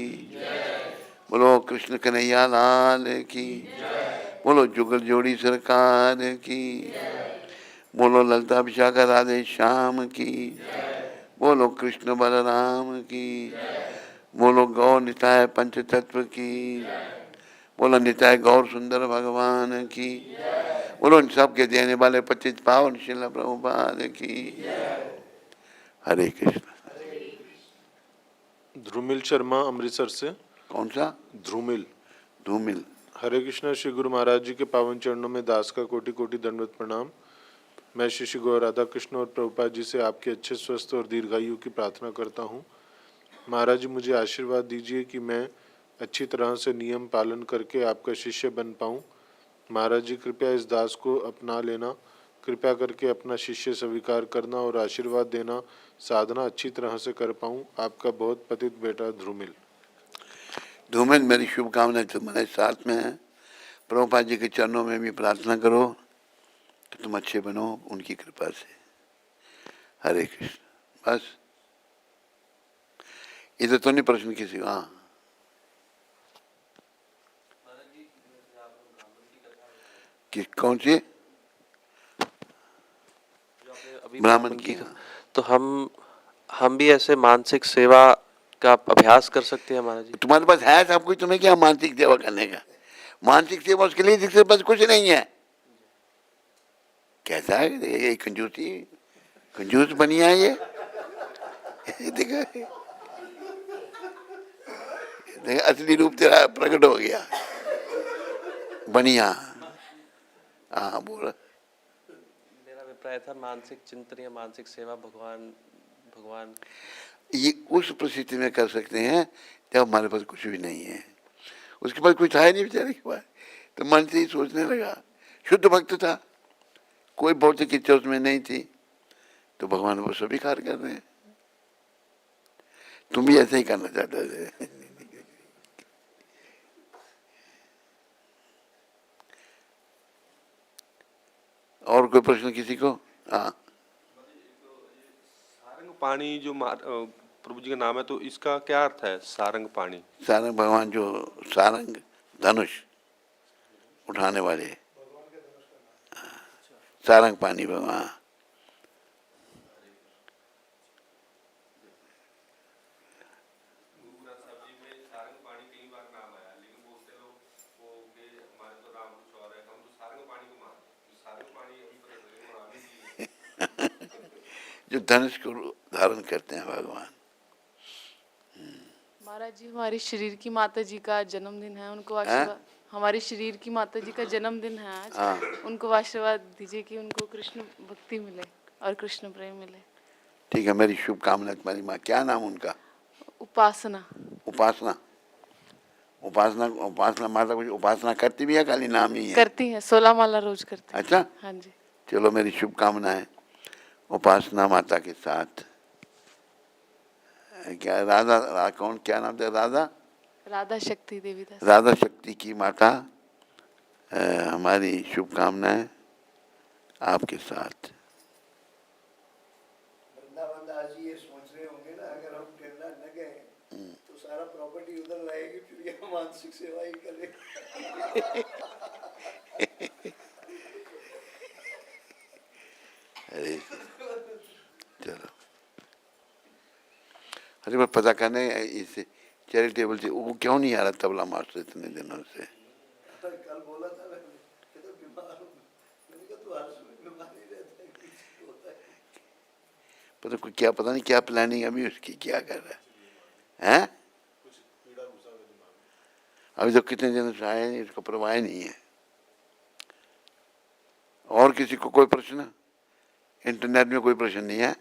A: बोलो कृष्ण कन्हैया लाल की, बोलो जुगल जोड़ी सरकार की, बोलो ललता विशाखा राधे श्याम की, बोलो कृष्ण बलराम की, बोलो गौ निताय पंच तत्व की, बोलो निताय गौर सुंदर भगवान की, बोलो इन सब के देने वाले पतित पावन श्रील प्रभुपाद की। हरे कृष्ण।
C: ध्रुमिल शर्मा अमृतसर से।
A: कौन सा?
C: ध्रुमिल।
A: धूमिल।
C: हरे कृष्णा। श्री गुरु महाराज जी के पावन चरणों में दास का कोटि कोटि दंडवत प्रणाम। मैं श्री गौर राधा कृष्ण और प्रभुपाद जी से आपके अच्छे स्वस्थ और दीर्घायु की प्रार्थना करता हूँ। महाराज जी मुझे आशीर्वाद दीजिए कि मैं अच्छी तरह से नियम पालन करके आपका शिष्य बन पाऊँ। महाराज जी कृपया इस दास को अपना लेना, कृपया करके अपना शिष्य स्वीकार करना और आशीर्वाद देना, साधना अच्छी तरह से कर पाऊँ। आपका बहुत पतित बेटा ध्रुमिल।
A: धूमिल, मेरी शुभकामनाएं तुम्हारे साथ में है। प्रभुपाद जी के चरणों में भी प्रार्थना करो कि तुम अच्छे बनो उनकी कृपा से। हरे कृष्ण। बस इधर तो नहीं प्रश्न किसी का? हाँ, किस कौन सी?
E: अभी
A: ब्राह्मण की।
E: तो हम भी ऐसे मानसिक सेवा का अभ्यास कर सकते हैं महाराज जी?
A: तुम्हारे पास है सब कुछ, तुम्हें क्या मानसिक सेवा करने का? मानसिक सेवा उसके लिए जिसके पास कुछ नहीं है। कैसा है ये कंजूसी, कंजूस बनिया है ये। देखो देखो, असली रूप तेरा प्रकट हो गया। बनिया। हाँ बोल।
E: मेरा अभिप्राय था मानसिक चिंतन या मानसिक सेवा भगवान
A: ये उस परिस्थिति में कर सकते हैं जब हमारे पास कुछ भी नहीं है। उसके पास कुछ था ही नहीं बेचारे के पास, तो मन से ही सोचने लगा। शुद्ध भक्त था, कोई भौतिक इच्छा उसमें नहीं थी, तो भगवान वो स्वीकार कर रहे हैं। तुम भी ऐसे ही करना चाहते थे। और कोई प्रश्न किसी को? हाँ।
F: सारंग पाणी जो प्रभु जी का नाम है, तो इसका क्या अर्थ है सारंग पाणी?
A: सारंग भगवान जो सारंग धनुष उठाने वाले, सारंग पानी भगवान। जो धनुष को धारण करते हैं भगवान।
B: महाराज जी हमारी शरीर की माता जी का जन्मदिन है, उनको आशीर्वाद। हमारी शरीर की माता जी का जन्मदिन है आज।
A: हाँ।
B: उनको आशीर्वाद दीजिए कि उनको कृष्ण भक्ति मिले और कृष्ण प्रेम मिले।
A: ठीक है, मेरी शुभकामनाएं तुम्हारी माँ। क्या नाम उनका?
B: उपासना।
A: उपासना। उपासना उपासना माता कुछ उपासना करती भी है, खाली नाम ही है?
B: करती हैं, 16 माला रोज करती हैं।
A: अच्छा।
B: हाँ जी।
A: चलो मेरी शुभकामनाएं उपासना माता के साथ। क्या राधा कौन, क्या नाम था?
B: राधा शक्ति देवी दास।
A: राधा शक्ति की माता, हमारी शुभकामनाएं आपके साथ।
D: वृंदावन दास जी ये सोच रहे होंगे ना, अगर हम केरला न गए तो सारा प्रॉपर्टी उधर लाएगी, फिर ये मानसिक सेवा ही करेंगे।
A: अरे चलो, अरे मैं पता करने इस चैरिटेबल से वो क्यों नहीं आ रहा तबला मास्टर इतने दिनों से?
D: कल बोला था मैंने, कहता बीमार हूँ। मैंने कहा तू हर समय बीमार ही रहता है, कुछ होता है।
A: पता कोई क्या, पता नहीं क्या प्लानिंग अभी उसकी, क्या कर रहा है? हैं? अभी तो कितने दिनों से आया नहीं, उसको परवाह नहीं है। और किसी को कोई प्रश्न? इंटरनेट में कोई प्रश्न नहीं है?